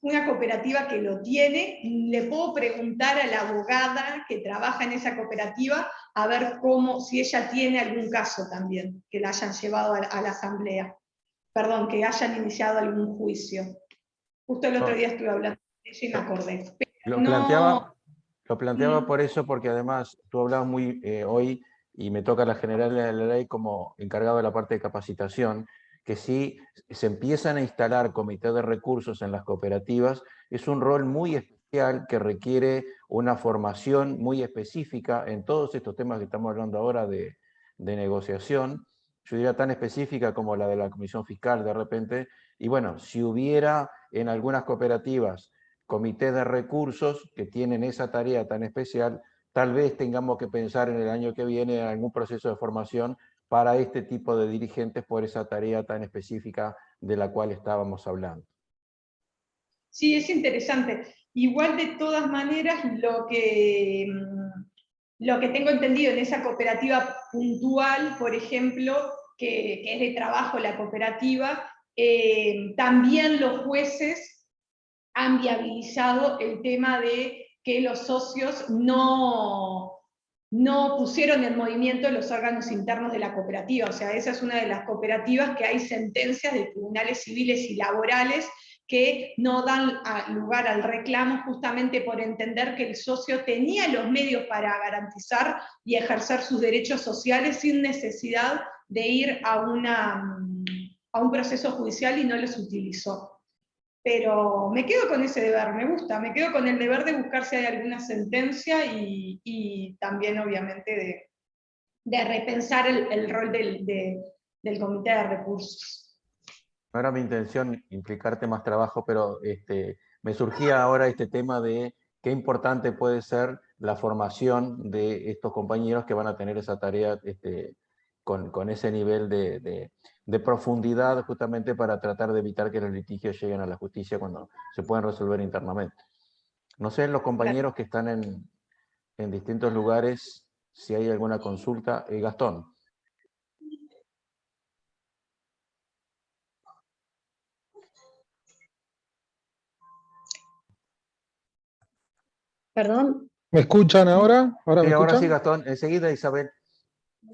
una cooperativa que lo tiene, le puedo preguntar a la abogada que trabaja en esa cooperativa a ver si ella tiene algún caso también que la hayan llevado a la asamblea. Perdón, que hayan iniciado algún juicio. Justo el otro día estuve hablando de eso y me acordé. Pero Lo planteaba por eso, porque además tú hablabas muy hoy, y me toca la general de la ley como encargado de la parte de capacitación, que si se empiezan a instalar comités de recursos en las cooperativas, es un rol muy especial que requiere una formación muy específica en todos estos temas que estamos hablando ahora de negociación, yo diría tan específica como la de la Comisión Fiscal de repente, y bueno, si hubiera en algunas cooperativas comités de recursos que tienen esa tarea tan especial, tal vez tengamos que pensar en el año que viene en algún proceso de formación para este tipo de dirigentes por esa tarea tan específica de la cual estábamos hablando. Sí, es interesante. Igual de todas maneras, lo que tengo entendido en esa cooperativa puntual, por ejemplo, que es de trabajo la cooperativa, también los jueces han viabilizado el tema de que los socios no pusieron en movimiento los órganos internos de la cooperativa. O sea, esa es una de las cooperativas que hay sentencias de tribunales civiles y laborales que no dan lugar al reclamo justamente por entender que el socio tenía los medios para garantizar y ejercer sus derechos sociales sin necesidad de ir a un proceso judicial y no los utilizó. Pero me quedo con ese deber, me gusta, me quedo con el deber de buscar si hay alguna sentencia y también obviamente de repensar el rol del comité de recursos. No era mi intención implicarte más trabajo, pero me surgía ahora este tema de qué importante puede ser la formación de estos compañeros que van a tener esa tarea con ese nivel de profundidad, justamente para tratar de evitar que los litigios lleguen a la justicia cuando se pueden resolver internamente. No sé, los compañeros que están en distintos lugares, si hay alguna consulta. Gastón. Perdón. ¿Me escuchan ahora? ¿Ahora Sí, me ahora escuchan? sí, Gastón. Enseguida, Isabel.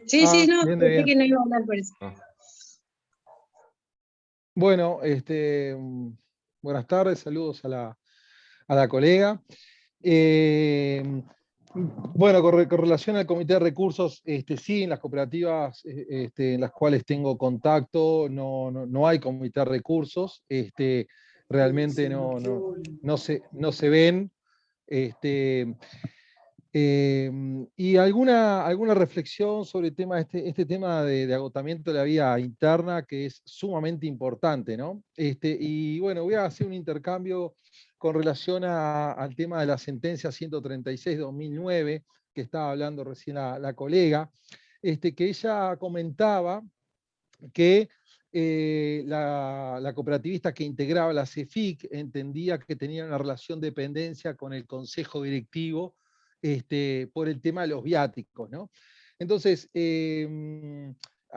Sí, no, bien, pensé bien. que no iba a hablar por eso. Bueno, buenas tardes, saludos a la colega. Bueno, con relación al comité de recursos, sí, en las cooperativas en las cuales tengo contacto no hay comité de recursos, realmente no se ven. Y alguna reflexión sobre el tema, este tema de agotamiento de la vía interna, que es sumamente importante, ¿no? Y bueno, voy a hacer un intercambio con relación al tema de la sentencia 136/2009, que estaba hablando recién la colega, que ella comentaba que la cooperativista que integraba la CEFIC entendía que tenía una relación de dependencia con el consejo directivo por el tema de los viáticos, ¿no? Entonces,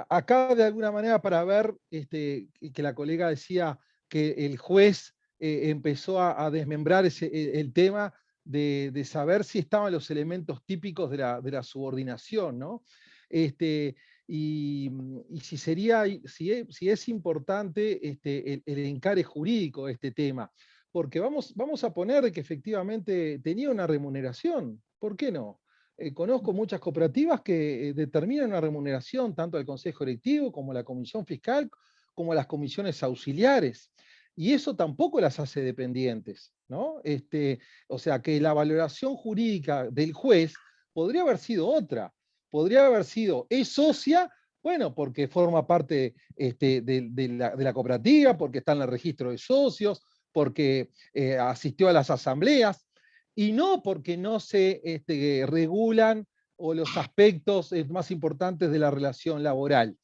acá de alguna manera para ver que la colega decía que el juez empezó a desmembrar el tema de saber si estaban los elementos típicos de la subordinación, ¿no? Y si es importante el encare jurídico de este tema, porque vamos a poner que efectivamente tenía una remuneración, ¿por qué no? Conozco muchas cooperativas que determinan una remuneración tanto al Consejo Directivo como a la Comisión Fiscal, como a las comisiones auxiliares, y eso tampoco las hace dependientes, ¿no? O sea que la valoración jurídica del juez podría haber sido otra. Podría haber sido, es socia, bueno, porque forma parte de la cooperativa, porque está en el registro de socios, porque asistió a las asambleas, y no porque no se regulan o los aspectos más importantes de la relación laboral.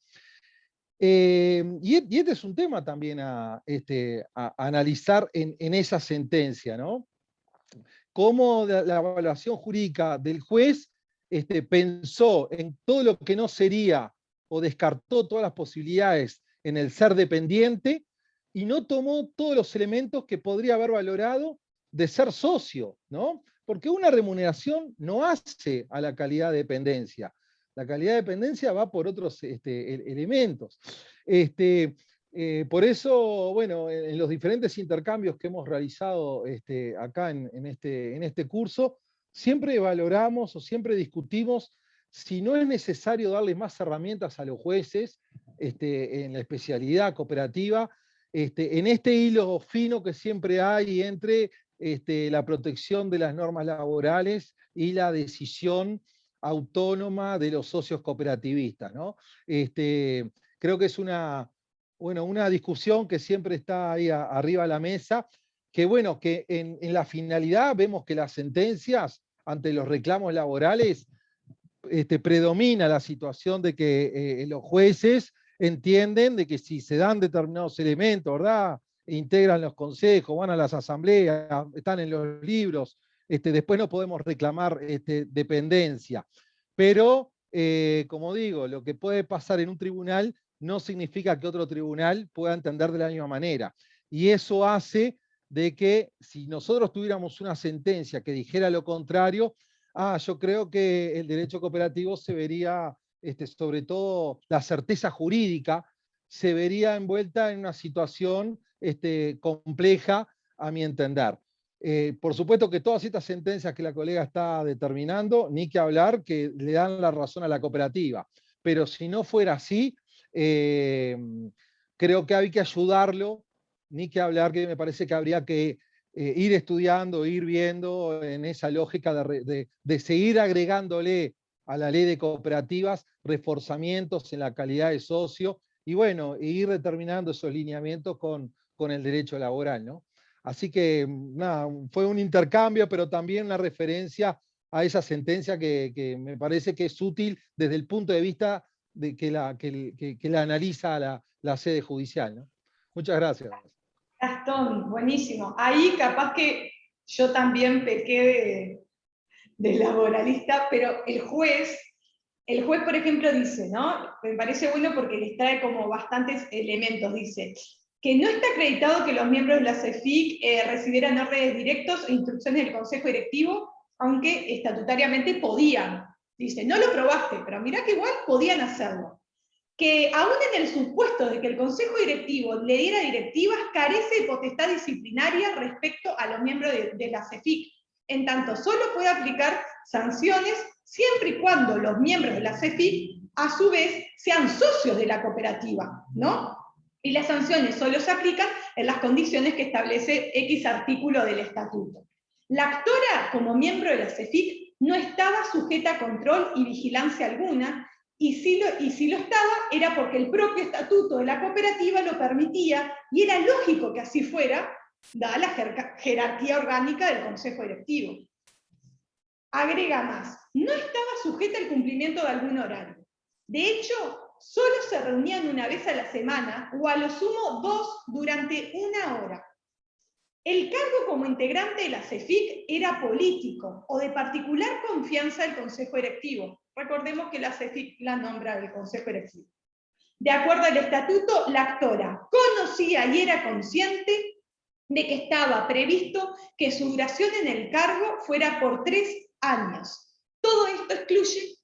Y este es un tema también a analizar en esa sentencia, ¿no? Cómo la evaluación jurídica del juez pensó en todo lo que no sería o descartó todas las posibilidades en el ser dependiente, y no tomó todos los elementos que podría haber valorado de ser socio, ¿no? Porque una remuneración no hace a la calidad de dependencia. La calidad de dependencia va por otros elementos. Por eso, bueno, en los diferentes intercambios que hemos realizado acá en este curso, siempre valoramos o siempre discutimos si no es necesario darle más herramientas a los jueces en la especialidad cooperativa, en este hilo fino que siempre hay entre la protección de las normas laborales y la decisión autónoma de los socios cooperativistas, ¿no? Creo que es una discusión que siempre está ahí arriba de la mesa, que bueno, que en la finalidad vemos que las sentencias ante los reclamos laborales predomina la situación de que los jueces entienden de que si se dan determinados elementos, ¿verdad? Integran los consejos, van a las asambleas, están en los libros, después no podemos reclamar dependencia. Pero, como digo, lo que puede pasar en un tribunal no significa que otro tribunal pueda entender de la misma manera. Y eso hace de que si nosotros tuviéramos una sentencia que dijera lo contrario, yo creo que el derecho cooperativo se vería, sobre todo la certeza jurídica, se vería envuelta en una situación compleja, a mi entender. Por supuesto que todas estas sentencias que la colega está determinando, ni que hablar, que le dan la razón a la cooperativa. Pero si no fuera así, creo que hay que ayudarlo, ni que hablar, que me parece que habría que ir estudiando, ir viendo en esa lógica de seguir agregándole a la ley de cooperativas reforzamientos en la calidad de socio, y bueno, ir determinando esos lineamientos con el derecho laboral, ¿no? Así que, nada, fue un intercambio, pero también una referencia a esa sentencia que me parece que es útil desde el punto de vista de que la analiza la sede judicial, ¿no? Muchas gracias. Gastón, buenísimo. Ahí capaz que yo también pequé de laboralista, pero el juez, por ejemplo, dice, ¿no? Me parece bueno porque les trae como bastantes elementos, dice, que no está acreditado que los miembros de la CEFIC recibieran órdenes directos e instrucciones del Consejo Directivo, aunque estatutariamente podían. Dice, no lo probaste, pero mirá que igual podían hacerlo. Que aún en el supuesto de que el Consejo Directivo le diera directivas, carece de potestad disciplinaria respecto a los miembros de la CEFIC, en tanto solo puede aplicar sanciones siempre y cuando los miembros de la CEFIC, a su vez, sean socios de la cooperativa, ¿no? Y las sanciones solo se aplican en las condiciones que establece X artículo del estatuto. La actora, como miembro de la CEFIC, no estaba sujeta a control y vigilancia alguna, y si lo estaba, era porque el propio estatuto de la cooperativa lo permitía, y era lógico que así fuera, dada la jerarquía orgánica del Consejo Directivo. Agrega más, no estaba sujeta al cumplimiento de algún horario. De hecho, solo se reunían una vez a la semana, o a lo sumo 2 durante 1 hora. El cargo como integrante de la CEFIC era político, o de particular confianza del Consejo Directivo. Recordemos que la CEFIC la nombra el Consejo Directivo. De acuerdo al estatuto, la actora conocía y era consciente de que estaba previsto que su duración en el cargo fuera por 3 años. Todo esto excluye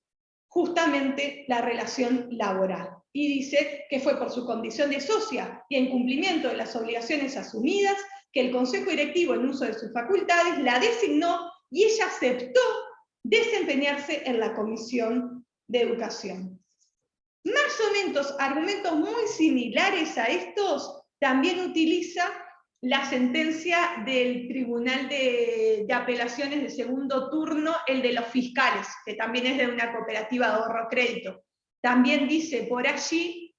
justamente la relación laboral. Y dice que fue por su condición de socia y en cumplimiento de las obligaciones asumidas que el Consejo Directivo, en uso de sus facultades, la designó y ella aceptó desempeñarse en la Comisión de Educación. Más o menos argumentos muy similares a estos también utiliza la sentencia del Tribunal de Apelaciones de segundo turno, el de los fiscales, que también es de una cooperativa de ahorro crédito. También dice por allí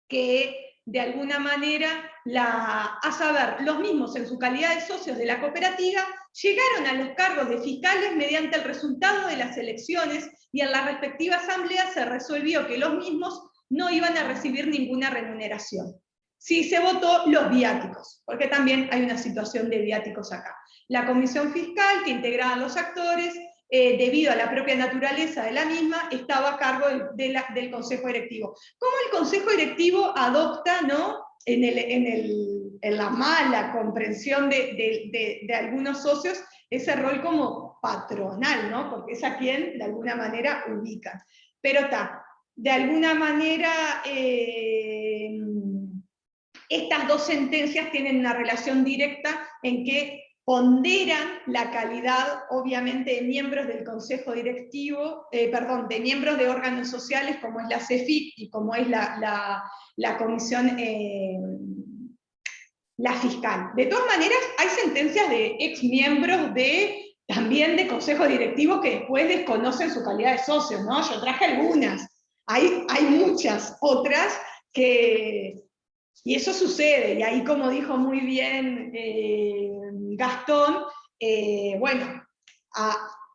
que de alguna manera, a saber, los mismos en su calidad de socios de la cooperativa, llegaron a los cargos de fiscales mediante el resultado de las elecciones, y en la respectiva asamblea se resolvió que los mismos no iban a recibir ninguna remuneración. Sí se votó los viáticos, porque también hay una situación de viáticos acá. La comisión fiscal, que integraban los actores, debido a la propia naturaleza de la misma, estaba a cargo del Consejo Directivo. ¿Cómo el Consejo Directivo adopta, ¿no?, en la mala comprensión de algunos socios, ese rol como patronal, ¿no? Porque es a quien de alguna manera ubican. Pero está, de alguna manera estas dos sentencias tienen una relación directa en que ponderan la calidad, obviamente, de miembros del Consejo Directivo, de miembros de órganos sociales como es la CEFIC y como es la Comisión, la Fiscal. De todas maneras, hay sentencias de exmiembros también de consejos directivos que después desconocen su calidad de socios, ¿no? Yo traje algunas. Hay muchas otras que... Y eso sucede, y ahí, como dijo muy bien Gastón, bueno,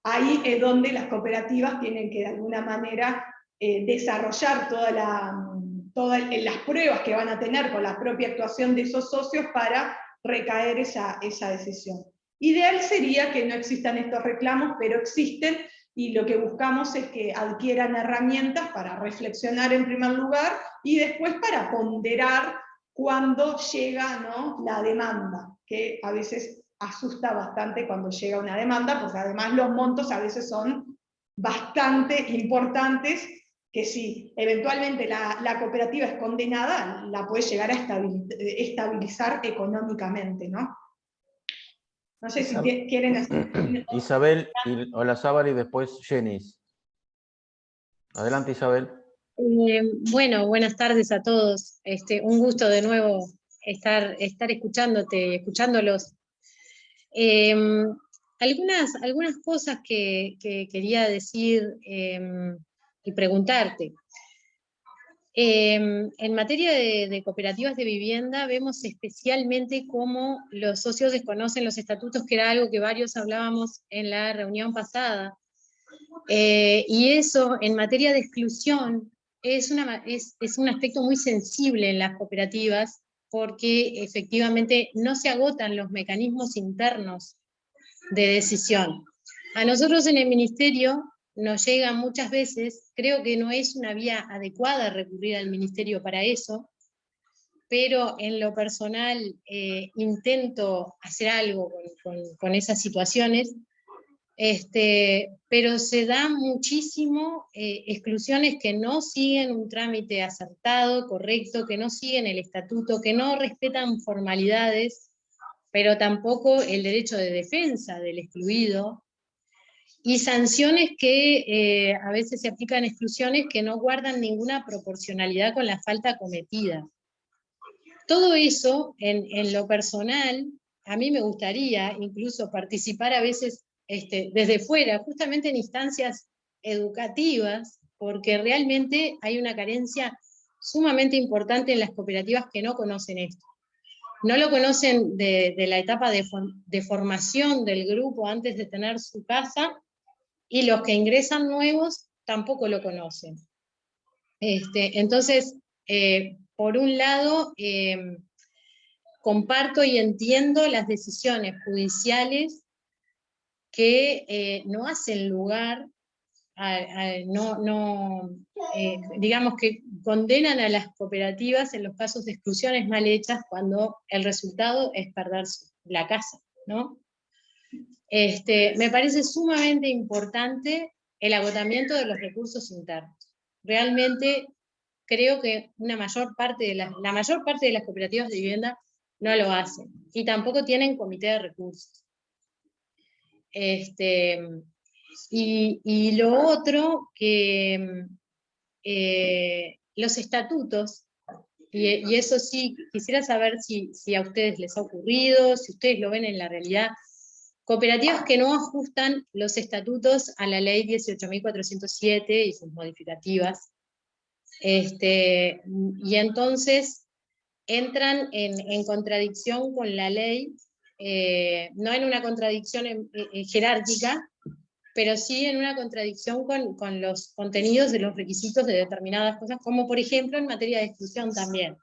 ahí es donde las cooperativas tienen que de alguna manera desarrollar todas las pruebas que van a tener con la propia actuación de esos socios para recaer esa decisión. Ideal sería que no existan estos reclamos, pero existen, y lo que buscamos es que adquieran herramientas para reflexionar en primer lugar, y después para ponderar cuando llega, ¿no?, la demanda, que a veces asusta bastante cuando llega una demanda, porque además los montos a veces son bastante importantes, que si eventualmente la cooperativa es condenada, la puede llegar a estabilizar económicamente, ¿no? No sé si quieren hacer... Isabel, Olazábal y después Jenis. Adelante, Isabel. Bueno, buenas tardes a todos. Un gusto de nuevo estar escuchándote, escuchándolos. Algunas cosas que quería decir y preguntarte. En materia de cooperativas de vivienda, vemos especialmente cómo los socios desconocen los estatutos, que era algo que varios hablábamos en la reunión pasada. Y eso, en materia de exclusión, es un aspecto muy sensible en las cooperativas, porque efectivamente no se agotan los mecanismos internos de decisión. A nosotros en el Ministerio nos llega muchas veces, creo que no es una vía adecuada recurrir al Ministerio para eso, pero en lo personal intento hacer algo con esas situaciones, pero se dan muchísimo exclusiones que no siguen un trámite acertado, correcto, que no siguen el estatuto, que no respetan formalidades, pero tampoco el derecho de defensa del excluido, y sanciones que a veces se aplican exclusiones que no guardan ninguna proporcionalidad con la falta cometida. Todo eso, en lo personal, a mí me gustaría incluso participar a veces desde fuera, justamente en instancias educativas, porque realmente hay una carencia sumamente importante en las cooperativas que no conocen esto. No lo conocen de la etapa de formación del grupo antes de tener su casa, y los que ingresan nuevos tampoco lo conocen. Entonces, por un lado, comparto y entiendo las decisiones judiciales que no hacen lugar, digamos que condenan a las cooperativas en los casos de exclusiones mal hechas cuando el resultado es perder la casa, ¿no? Me parece sumamente importante el agotamiento de los recursos internos. Realmente creo que la mayor parte de las cooperativas de vivienda no lo hacen, y tampoco tienen comité de recursos. Y lo otro, que los estatutos, y eso sí, quisiera saber si a ustedes les ha ocurrido, si ustedes lo ven en la realidad, cooperativas que no ajustan los estatutos a la ley 18.407 y sus modificativas, y entonces entran en contradicción con la ley, no en una contradicción jerárquica, pero sí en una contradicción con los contenidos de los requisitos de determinadas cosas, como por ejemplo en materia de exclusión también.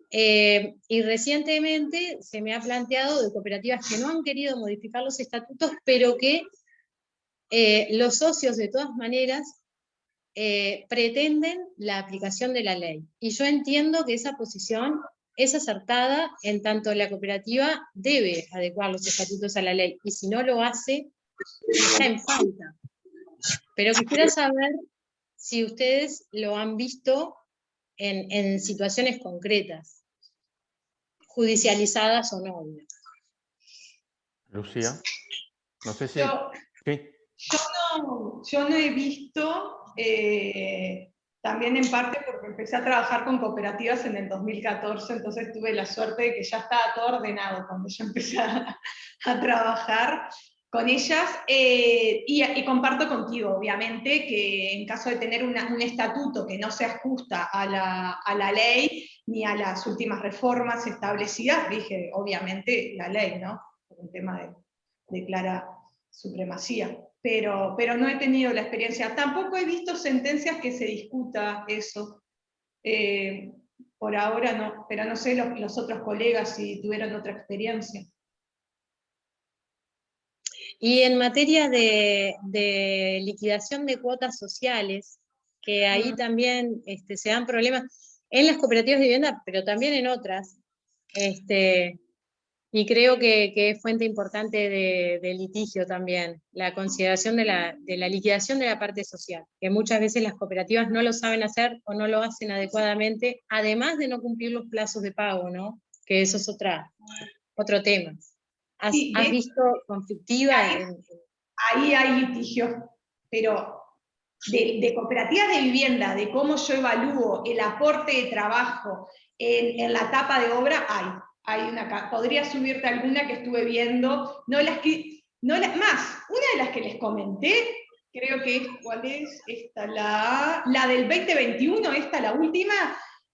Y recientemente se me ha planteado de cooperativas que no han querido modificar los estatutos, pero que los socios de todas maneras pretenden la aplicación de la ley. Y yo entiendo que esa posición es acertada, en tanto la cooperativa debe adecuar los estatutos a la ley, y si no lo hace, está en falta. Pero quisiera saber si ustedes lo han visto en situaciones concretas, judicializadas o no. Lucía, no sé si... ¿Sí? Yo no he visto, también en parte porque empecé a trabajar con cooperativas en el 2014, entonces tuve la suerte de que ya estaba todo ordenado cuando yo empecé a trabajar con ellas, y comparto contigo, obviamente, que en caso de tener un estatuto que no se ajusta a la ley, ni a las últimas reformas establecidas, dije, obviamente, la ley, ¿no? Por un tema de clara supremacía. Pero no he tenido la experiencia. Tampoco he visto sentencias que se discuta eso. Por ahora no, pero no sé los otros colegas si tuvieron otra experiencia. Y en materia de liquidación de cuotas sociales, que ahí también se dan problemas en las cooperativas de vivienda, pero también en otras, y creo que es fuente importante de litigio también, la consideración de la liquidación de la parte social, que muchas veces las cooperativas no lo saben hacer o no lo hacen adecuadamente, además de no cumplir los plazos de pago, ¿no? Que eso es otro tema. ¿Has visto conflictiva? Ahí hay litigio, pero de cooperativas de vivienda, de cómo yo evalúo el aporte de trabajo en la etapa de obra, hay una, podría subirte alguna que estuve viendo, una de las que les comenté, creo que es, ¿cuál es? Esta, la del 2021, esta, la última,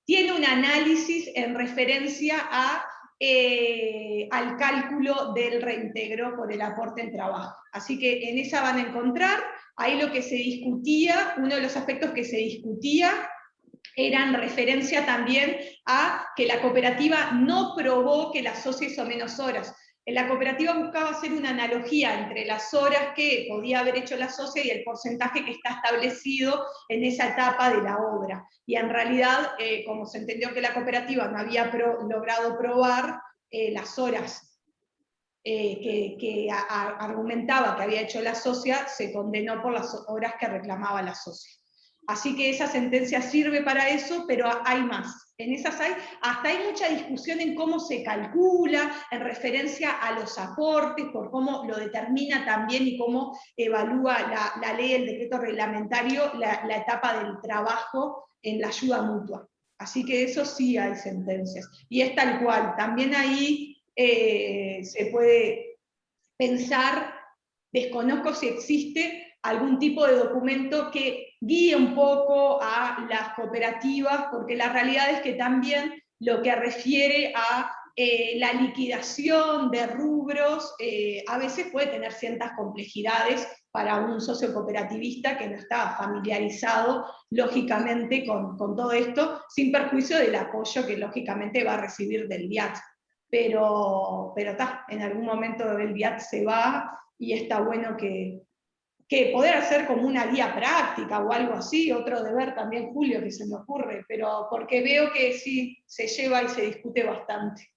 tiene un análisis en referencia al cálculo del reintegro por el aporte en trabajo. Así que en esa van a encontrar, ahí lo que se discutía, uno de los aspectos que se discutía, era en referencia también a que la cooperativa no probó que la socia hizo menos horas. La cooperativa buscaba hacer una analogía entre las horas que podía haber hecho la socia y el porcentaje que está establecido en esa etapa de la obra. Y en realidad, como se entendió que la cooperativa no había logrado probar las horas que argumentaba que había hecho la socia, se condenó por las horas que reclamaba la socia. Así que esa sentencia sirve para eso, pero hay más. En esas hasta hay mucha discusión en cómo se calcula, en referencia a los aportes, por cómo lo determina también y cómo evalúa la ley, el decreto reglamentario, la etapa del trabajo en la ayuda mutua. Así que eso sí hay sentencias. Y es tal cual. También ahí se puede pensar, desconozco si existe algún tipo de documento que guíe un poco a las cooperativas, porque la realidad es que también lo que refiere a la liquidación de rubros a veces puede tener ciertas complejidades para un socio cooperativista que no está familiarizado, lógicamente, con todo esto, sin perjuicio del apoyo que lógicamente va a recibir del VIAT. Pero en algún momento el VIAT se va y está bueno que poder hacer como una guía práctica o algo así, otro deber también, Julio, que se me ocurre, pero porque veo que sí se lleva y se discute bastante.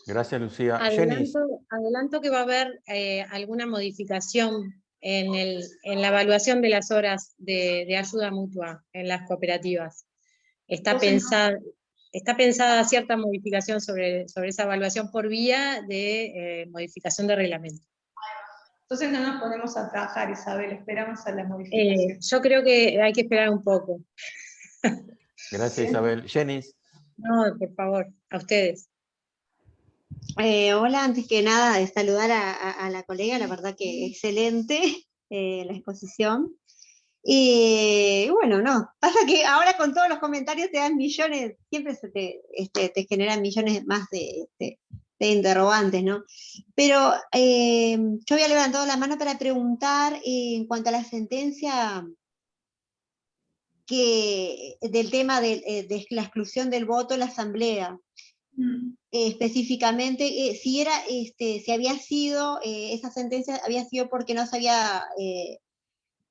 Gracias, Lucía. Adelanto que va a haber alguna modificación en la evaluación de las horas de ayuda mutua en las cooperativas. Está pensada cierta modificación sobre esa evaluación por vía de modificación de reglamento. Entonces no nos ponemos a trabajar, Isabel, esperamos a la modificación. Yo creo que hay que esperar un poco. Gracias, Isabel. Jenis. No, por favor, a ustedes. Hola, antes que nada, saludar a la colega, la verdad que excelente la exposición. Y bueno, no, pasa que ahora con todos los comentarios te dan millones, siempre te generan millones más de interrogantes, ¿no? Pero yo había levantado la mano para preguntar en cuanto a la sentencia del tema de la exclusión del voto en la asamblea. Específicamente, si había sido, esa sentencia había sido porque no se había,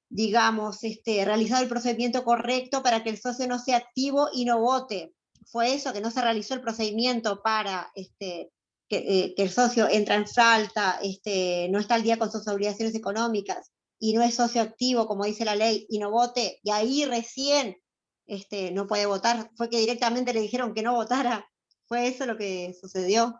digamos, realizado el procedimiento correcto para que el socio no sea activo y no vote. fue eso, que no se realizó el procedimiento para que el socio entra en falta, no está al día con sus obligaciones económicas y no es socio activo, como dice la ley, y no vote, y ahí recién no puede votar, fue que directamente le dijeron que no votara. ¿Fue eso lo que sucedió?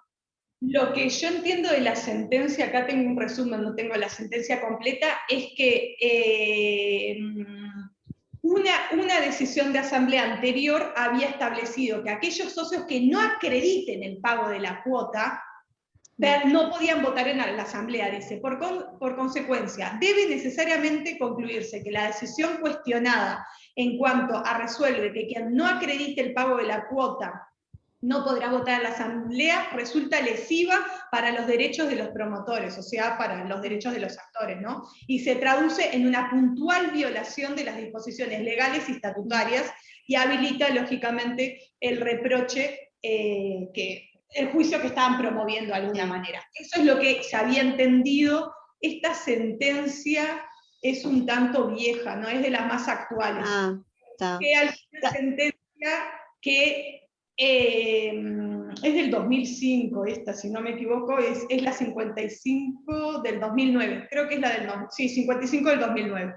Lo que yo entiendo de la sentencia, acá tengo un resumen, no tengo la sentencia completa, es que una decisión de asamblea anterior había establecido que aquellos socios que no acrediten el pago de la cuota no podían votar en la asamblea, dice. Por consecuencia, debe necesariamente concluirse que la decisión cuestionada en cuanto a resuelve que quien no acredite el pago de la cuota no podrá votar en la asamblea, resulta lesiva para los derechos de los promotores, o sea, para los derechos de los actores, ¿no? Y se traduce en una puntual violación de las disposiciones legales y estatutarias y habilita, lógicamente, el reproche, el juicio que estaban promoviendo de alguna manera. Eso es lo que se había entendido. Esta sentencia es un tanto vieja, no es de las más actuales. Que hay una sentencia que es del 2005, esta, si no me equivoco, es la 55 del 2009, creo que es la del 55 del 2009.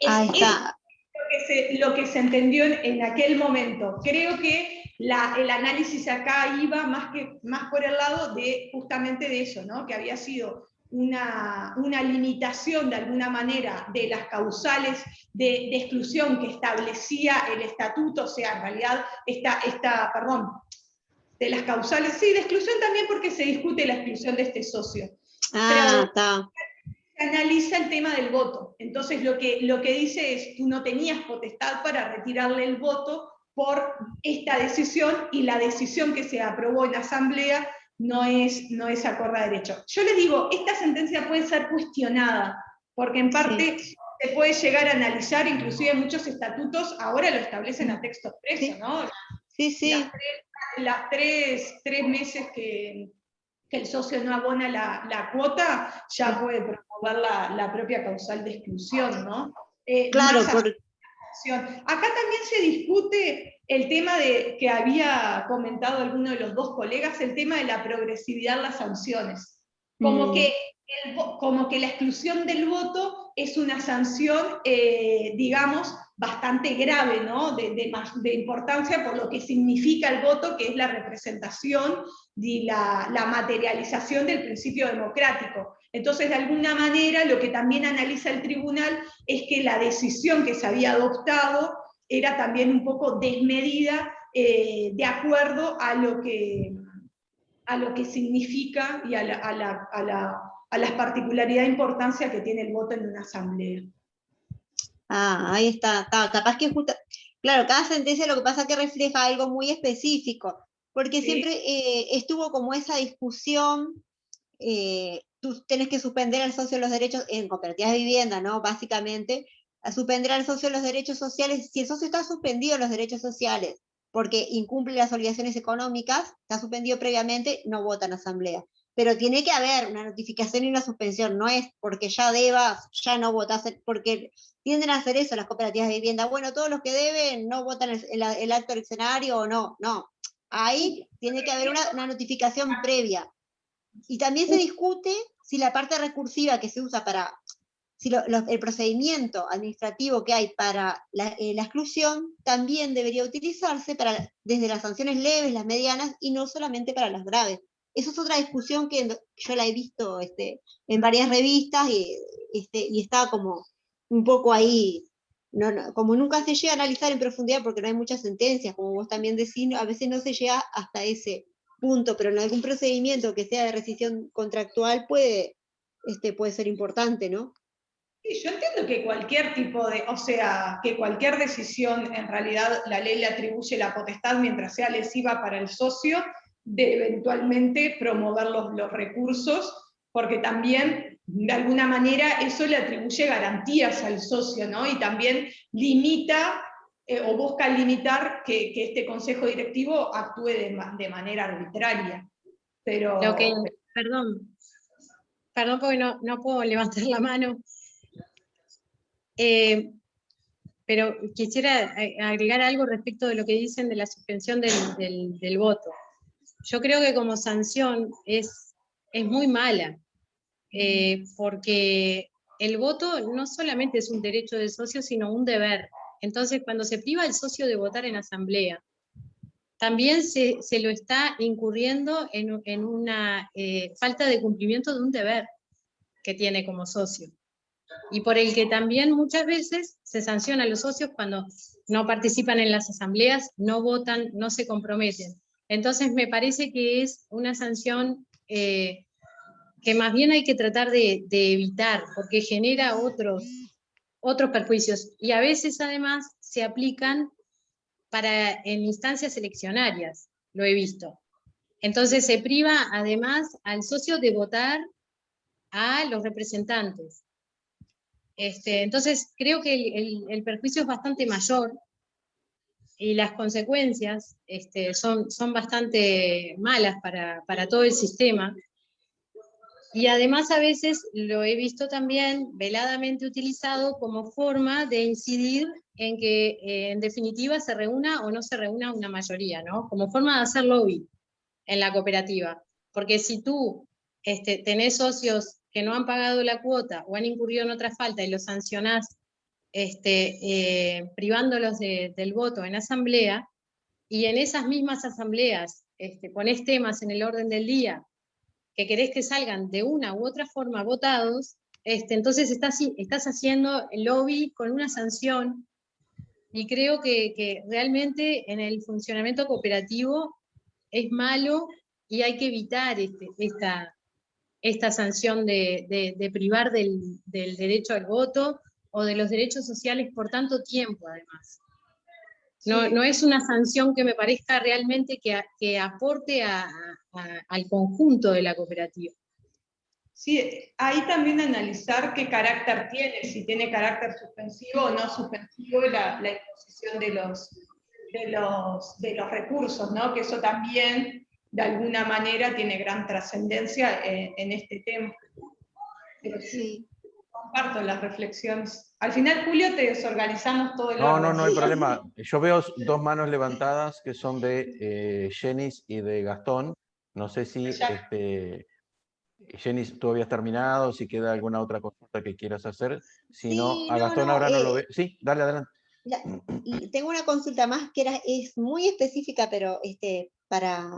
Ahí está. Lo que se entendió en aquel momento. Creo que el análisis acá iba más por el lado de justamente de eso, ¿no? Que había sido una limitación de alguna manera de las causales de exclusión que establecía el estatuto, o sea, en realidad de las causales, sí, de exclusión también porque se discute la exclusión de este socio. Pero está. se analiza el tema del voto. Entonces lo que dice es, tú no tenías potestad para retirarle el voto por esta decisión, y la decisión que se aprobó en la asamblea no es acorde a derecho. Yo les digo, esta sentencia puede ser cuestionada, porque en parte se puede llegar a analizar, inclusive muchos estatutos ahora lo establecen a texto expreso, ¿no? Sí. Las tres meses que el socio no abona la cuota, ya puede promover la propia causal de exclusión, ¿no? Claro, Acá también se discute el tema de que había comentado alguno de los dos colegas, el tema de la progresividad de las sanciones. Como que la exclusión del voto es una sanción, digamos, bastante grave, ¿no? De importancia por lo que significa el voto, que es la representación y la materialización del principio democrático. Entonces, de alguna manera, lo que también analiza el tribunal es que la decisión que se había adoptado era también un poco desmedida, de acuerdo a lo que significa y a las particularidades de importancia que tiene el voto en una asamblea. Ahí está. Capaz que claro, cada sentencia lo que pasa es que refleja algo muy específico, porque siempre estuvo como esa discusión, tú tenés que suspender al socio los derechos, en cooperativas de vivienda, ¿no? Básicamente, a suspender al socio los derechos sociales. Si el socio está suspendido los derechos sociales porque incumple las obligaciones económicas, está suspendido previamente, no vota en asamblea. Pero tiene que haber una notificación y una suspensión, no es porque ya debas, ya no votas, porque tienden a hacer eso las cooperativas de vivienda. Bueno, todos los que deben no votan el acto eleccionario o no. Ahí tiene que haber una notificación previa. Y también se discute si la parte recursiva que se usa para, el procedimiento administrativo que hay para la exclusión también debería utilizarse desde las sanciones leves, las medianas, y no solamente para las graves. Eso es otra discusión que yo la he visto en varias revistas y está como un poco ahí, como nunca se llega a analizar en profundidad porque no hay muchas sentencias, como vos también decís, a veces no se llega hasta ese punto, pero en algún procedimiento que sea de rescisión contractual puede ser importante, ¿no? Sí, yo entiendo que cualquier que cualquier decisión, en realidad la ley le atribuye la potestad, mientras sea lesiva para el socio, de eventualmente promover los recursos, porque también, de alguna manera, eso le atribuye garantías al socio, ¿no? Y también limita o busca limitar que este consejo directivo actúe de manera arbitraria. Pero... Perdón porque no puedo levantar la mano. pero quisiera agregar algo respecto de lo que dicen de la suspensión del voto. Yo creo que como sanción es muy mala, porque el voto no solamente es un derecho del socio, sino un deber. Entonces, cuando se priva al socio de votar en asamblea, también se lo está incurriendo en una falta de cumplimiento de un deber que tiene como socio. Y por el que también muchas veces se sanciona a los socios cuando no participan en las asambleas, no votan, no se comprometen. Entonces me parece que es una sanción que más bien hay que tratar de evitar, porque genera otros perjuicios. Y a veces además se aplican en instancias eleccionarias, lo he visto. Entonces se priva además al socio de votar a los representantes. Entonces creo que el perjuicio es bastante mayor y las consecuencias son bastante malas para todo el sistema. Y además a veces lo he visto también veladamente utilizado como forma de incidir en que en definitiva se reúna o no se reúna una mayoría, ¿no? Como forma de hacer lobby en la cooperativa. Porque si tú tenés socios que no han pagado la cuota o han incurrido en otra falta y los sancionás privándolos del voto en asamblea, y en esas mismas asambleas ponés temas en el orden del día que querés que salgan de una u otra forma votados, entonces estás haciendo el lobby con una sanción, y creo que realmente en el funcionamiento cooperativo es malo y hay que evitar esta sanción de privar del derecho al voto o de los derechos sociales por tanto tiempo, además. No, Sí. no es una sanción que me parezca realmente que aporte al conjunto de la cooperativa. Sí, ahí también analizar qué carácter tiene, si tiene carácter suspensivo o no suspensivo la imposición de los recursos, ¿no? Que eso también, de alguna manera, tiene gran trascendencia en este tema. Pero sí, comparto las reflexiones. Al final, Julio, te desorganizamos todo el orden. No hay problema. Yo veo dos manos levantadas que son de Jenis y de Gastón. No sé si Jenis, tú habías terminado, si queda alguna otra consulta que quieras hacer. Si no, Sí, a Gastón ahora no lo veo. Sí, dale, adelante. Y tengo una consulta más que es muy específica, pero para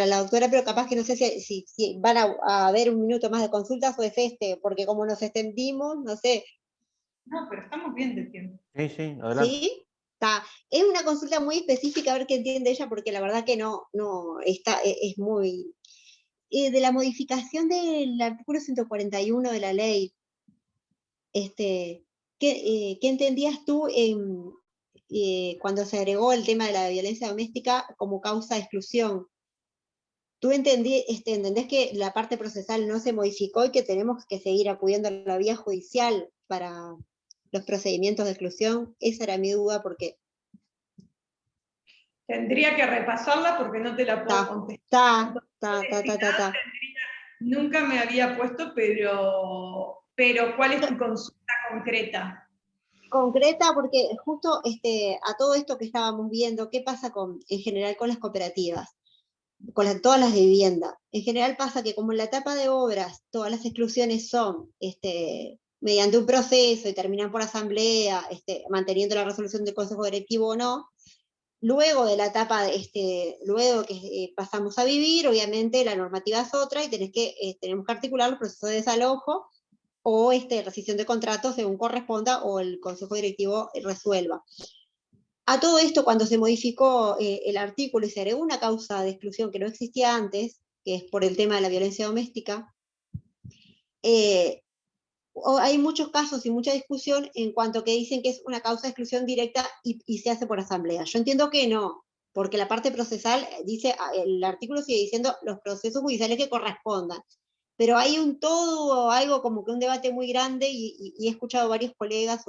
la doctora, pero capaz que no sé si van a haber un minuto más de consultas o es porque como nos extendimos, no sé. No, pero estamos bien de tiempo. Sí, adelante. ¿Sí? Está. Es una consulta muy específica, a ver qué entiende ella, porque la verdad que no está, es muy... de la modificación del artículo 141 de la ley, ¿qué entendías tú cuando se agregó el tema de la violencia doméstica como causa de exclusión? ¿Tú entendés que la parte procesal no se modificó y que tenemos que seguir acudiendo a la vía judicial para los procedimientos de exclusión? Esa era mi duda, porque Tendría que repasarla porque no te la puedo contestar. Nunca me había puesto, pero ¿cuál es tu consulta concreta? Concreta, porque justo a todo esto que estábamos viendo, ¿qué pasa en general con las cooperativas? Todas las viviendas. En general pasa que como en la etapa de obras todas las exclusiones son mediante un proceso y terminan por asamblea, manteniendo la resolución del consejo directivo o no, luego de la etapa, luego que pasamos a vivir, obviamente la normativa es otra y tenemos que articular los procesos de desalojo o rescisión de contratos según corresponda o el consejo directivo resuelva. A todo esto, cuando se modificó el artículo y se agregó una causa de exclusión que no existía antes, que es por el tema de la violencia doméstica, hay muchos casos y mucha discusión en cuanto que dicen que es una causa de exclusión directa y se hace por asamblea. Yo entiendo que no, porque la parte procesal dice, el artículo sigue diciendo los procesos judiciales que correspondan. Pero hay algo como que un debate muy grande y he escuchado varios colegas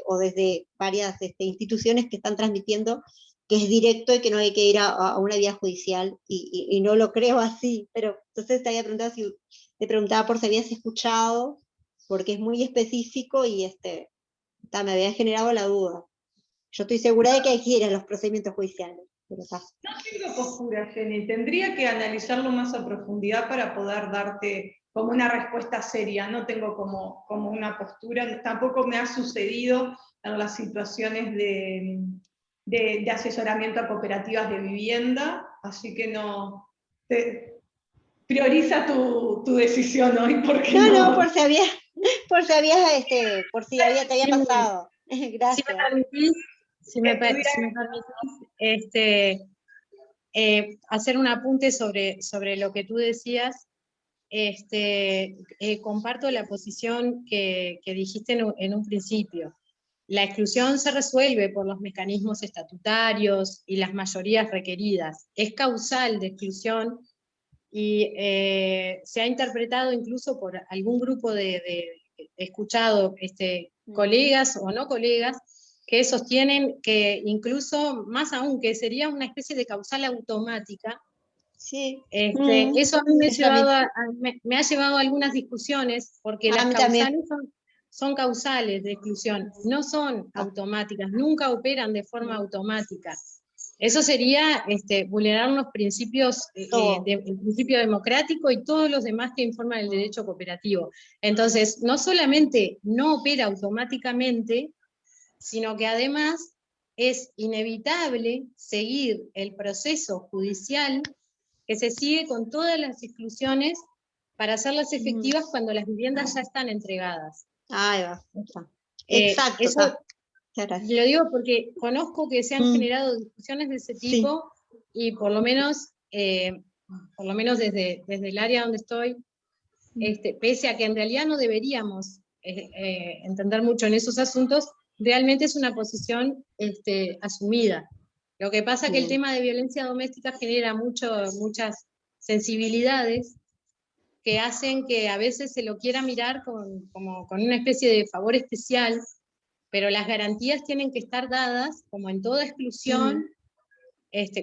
o desde varias instituciones que están transmitiendo que es directo y que no hay que ir a una vía judicial y no lo creo así, pero entonces te preguntaba por si habías escuchado, porque es muy específico y Me había generado la duda. Yo estoy segura de que hay que ir a los procedimientos judiciales. Pero está. No tengo postura, Jenny. Tendría que analizarlo más a profundidad para poder darte como una respuesta seria. No tengo como una postura. Tampoco me ha sucedido en las situaciones de asesoramiento a cooperativas de vivienda, así que no. Prioriza tu decisión hoy, porque No, no. por si te había pasado. Gracias. Si me permitís, hacer un apunte sobre lo que tú decías. Comparto la posición que dijiste en un principio. La exclusión se resuelve por los mecanismos estatutarios y las mayorías requeridas. Es causal de exclusión y se ha interpretado incluso por algún grupo he escuchado colegas o no colegas, que sostienen que incluso, más aún, que sería una especie de causal automática. Sí. Eso a mí me ha llevado a algunas discusiones, porque las causales son causales de exclusión, no son automáticas, nunca operan de forma automática. Eso sería vulnerar los principios, el principio democrático y todos los demás que informan el derecho cooperativo. Entonces, no solamente no opera automáticamente, sino que además es inevitable seguir el proceso judicial que se sigue con todas las exclusiones para hacerlas efectivas cuando las viviendas ya están entregadas. Ahí va. Exacto. Eso lo digo porque conozco que se han generado discusiones de ese tipo, sí. Y por lo menos desde el área donde estoy, pese a que en realidad no deberíamos entender mucho en esos asuntos, realmente es una posición asumida. Lo que pasa es que el tema de violencia doméstica genera muchas sensibilidades que hacen que a veces se lo quiera mirar con una especie de favor especial, pero las garantías tienen que estar dadas, como en toda exclusión,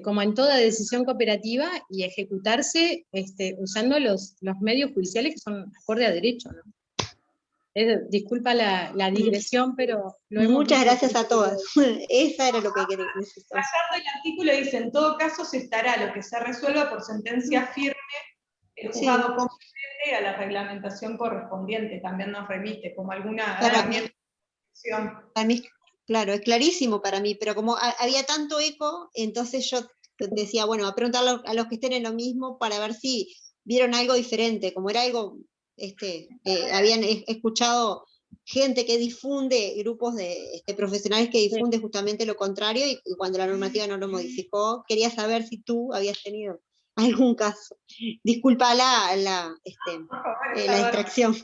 como en toda decisión cooperativa, y ejecutarse usando los medios judiciales que son acorde a derecho, ¿no? Disculpa la digresión, pero... Muchas gracias a todas. Esa era lo que quería decir. Pasando el artículo dice, en todo caso se estará lo que se resuelva por sentencia firme, el juzgado competente a la reglamentación correspondiente, también nos remite como alguna herramienta de acción. Para mí, claro, es clarísimo para mí, pero como había tanto eco, entonces yo decía, bueno, a preguntar a los que estén en lo mismo para ver si vieron algo diferente, como era algo... habían escuchado gente que difunde, grupos de profesionales que difunden justamente lo contrario, y cuando la normativa no lo modificó, quería saber si tú habías tenido algún caso. Disculpa la distracción.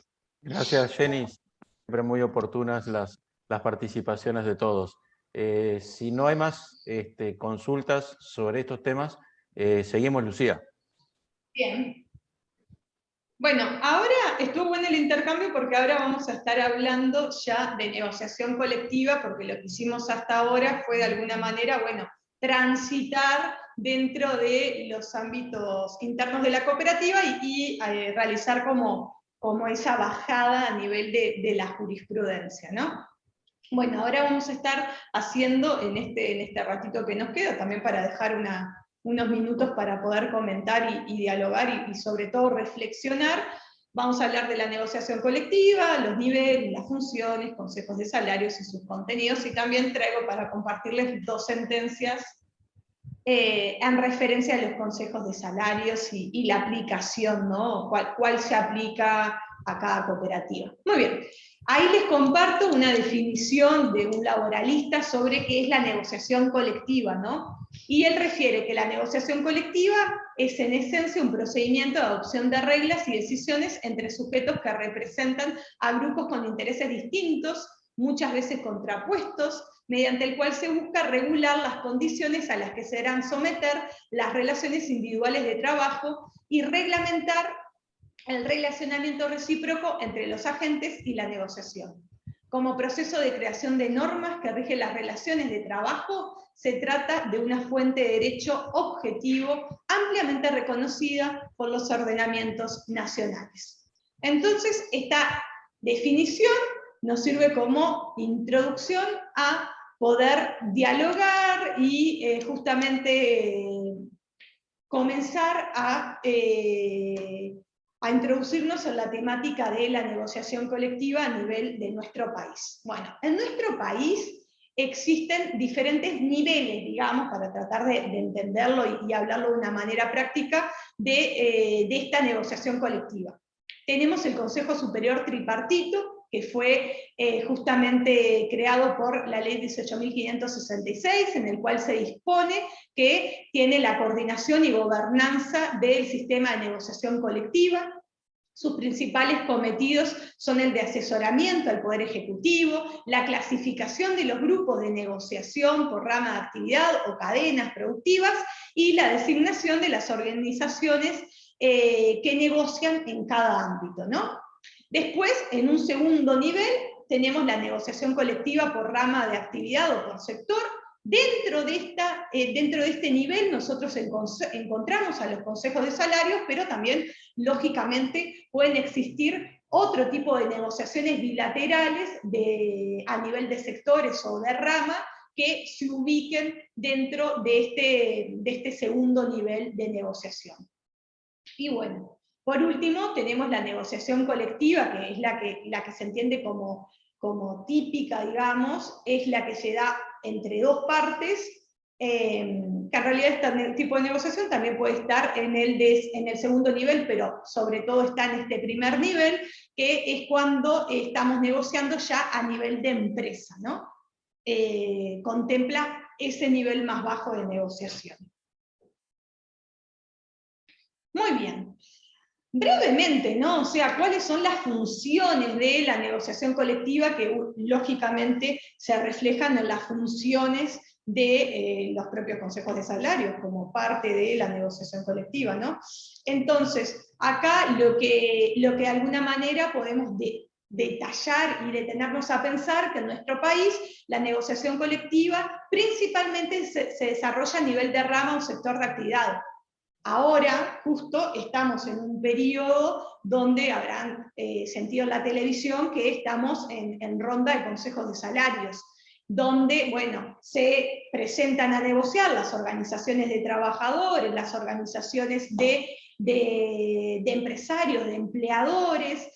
Gracias, Jenny. Siempre muy oportunas las participaciones de todos. Si no hay más consultas sobre estos temas, seguimos, Lucía. Bien. Bueno, ahora estuvo bueno el intercambio porque ahora vamos a estar hablando ya de negociación colectiva, porque lo que hicimos hasta ahora fue de alguna manera, bueno, transitar dentro de los ámbitos internos de la cooperativa y realizar como esa bajada a nivel de la jurisprudencia, ¿no? Bueno, ahora vamos a estar haciendo en este ratito que nos queda, también para dejar unos minutos para poder comentar y dialogar y sobre todo reflexionar. Vamos a hablar de la negociación colectiva, los niveles, las funciones, consejos de salarios y sus contenidos, y también traigo para compartirles 2 sentencias en referencia a los consejos de salarios y la aplicación, ¿no? ¿Cuál se aplica a cada cooperativa? Muy bien. Ahí les comparto una definición de un laboralista sobre qué es la negociación colectiva, ¿no? Y él refiere que la negociación colectiva es en esencia un procedimiento de adopción de reglas y decisiones entre sujetos que representan a grupos con intereses distintos, muchas veces contrapuestos, mediante el cual se busca regular las condiciones a las que se deberán someter las relaciones individuales de trabajo y reglamentar el relacionamiento recíproco entre los agentes y la negociación. Como proceso de creación de normas que rigen las relaciones de trabajo, se trata de una fuente de derecho objetivo ampliamente reconocida por los ordenamientos nacionales. Entonces, esta definición nos sirve como introducción a poder dialogar y justamente comenzar a introducirnos en la temática de la negociación colectiva a nivel de nuestro país. Bueno, en nuestro país existen diferentes niveles, digamos, para tratar de entenderlo y hablarlo de una manera práctica, de esta negociación colectiva. Tenemos el Consejo Superior Tripartito, que fue justamente creado por la ley 18.566, en el cual se dispone que tiene la coordinación y gobernanza del sistema de negociación colectiva. Sus principales cometidos son el de asesoramiento al Poder Ejecutivo, la clasificación de los grupos de negociación por rama de actividad o cadenas productivas, y la designación de las organizaciones que negocian en cada ámbito, ¿no? Después, en un segundo nivel, tenemos la negociación colectiva por rama de actividad o por sector. Dentro de este nivel nosotros encontramos a los consejos de salarios, pero también, lógicamente, pueden existir otro tipo de negociaciones bilaterales a nivel de sectores o de rama que se ubiquen dentro de este segundo nivel de negociación. Y bueno, por último tenemos la negociación colectiva, que es la que se entiende como típica, digamos, es la que se da entre dos partes, que en realidad este tipo de negociación también puede estar en el segundo nivel, pero sobre todo está en este primer nivel, que es cuando estamos negociando ya a nivel de empresa, ¿no? Contempla ese nivel más bajo de negociación. Muy bien. Brevemente, ¿no? O sea, ¿cuáles son las funciones de la negociación colectiva que lógicamente se reflejan en las funciones de los propios consejos de salarios como parte de la negociación colectiva, ¿no? Entonces, acá lo que de alguna manera podemos detallar y detenernos a pensar que en nuestro país la negociación colectiva principalmente se desarrolla a nivel de rama o sector de actividad. Ahora, justo, estamos en un periodo donde habrán sentido en la televisión que estamos en ronda de consejos de salarios, donde, bueno, se presentan a negociar las organizaciones de trabajadores, las organizaciones de empresarios, de empleadores,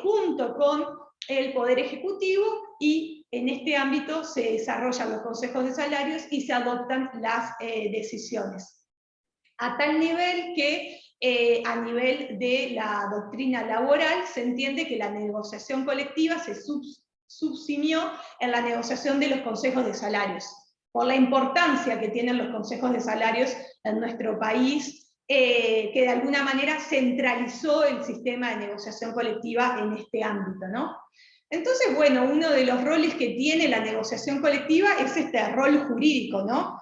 junto con el Poder Ejecutivo, y en este ámbito se desarrollan los consejos de salarios y se adoptan las decisiones. A tal nivel que a nivel de la doctrina laboral se entiende que la negociación colectiva se subsumió en la negociación de los consejos de salarios, por la importancia que tienen los consejos de salarios en nuestro país, que de alguna manera centralizó el sistema de negociación colectiva en este ámbito, ¿no? Entonces, bueno, uno de los roles que tiene la negociación colectiva es este rol jurídico, ¿no?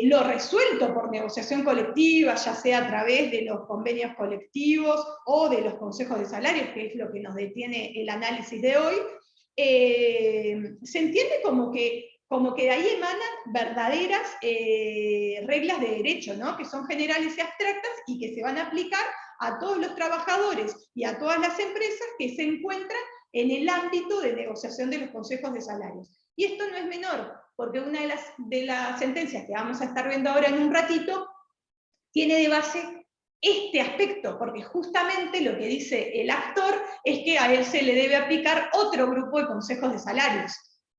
Lo resuelto por negociación colectiva, ya sea a través de los convenios colectivos o de los consejos de salarios, que es lo que nos detiene el análisis de hoy, se entiende como que de ahí emanan verdaderas reglas de derecho, ¿no? Que son generales y abstractas y que se van a aplicar a todos los trabajadores y a todas las empresas que se encuentran en el ámbito de negociación de los consejos de salarios. Y esto no es menor, porque una de las sentencias que vamos a estar viendo ahora en un ratito tiene de base este aspecto, porque justamente lo que dice el actor es que a él se le debe aplicar otro grupo de consejos de salarios.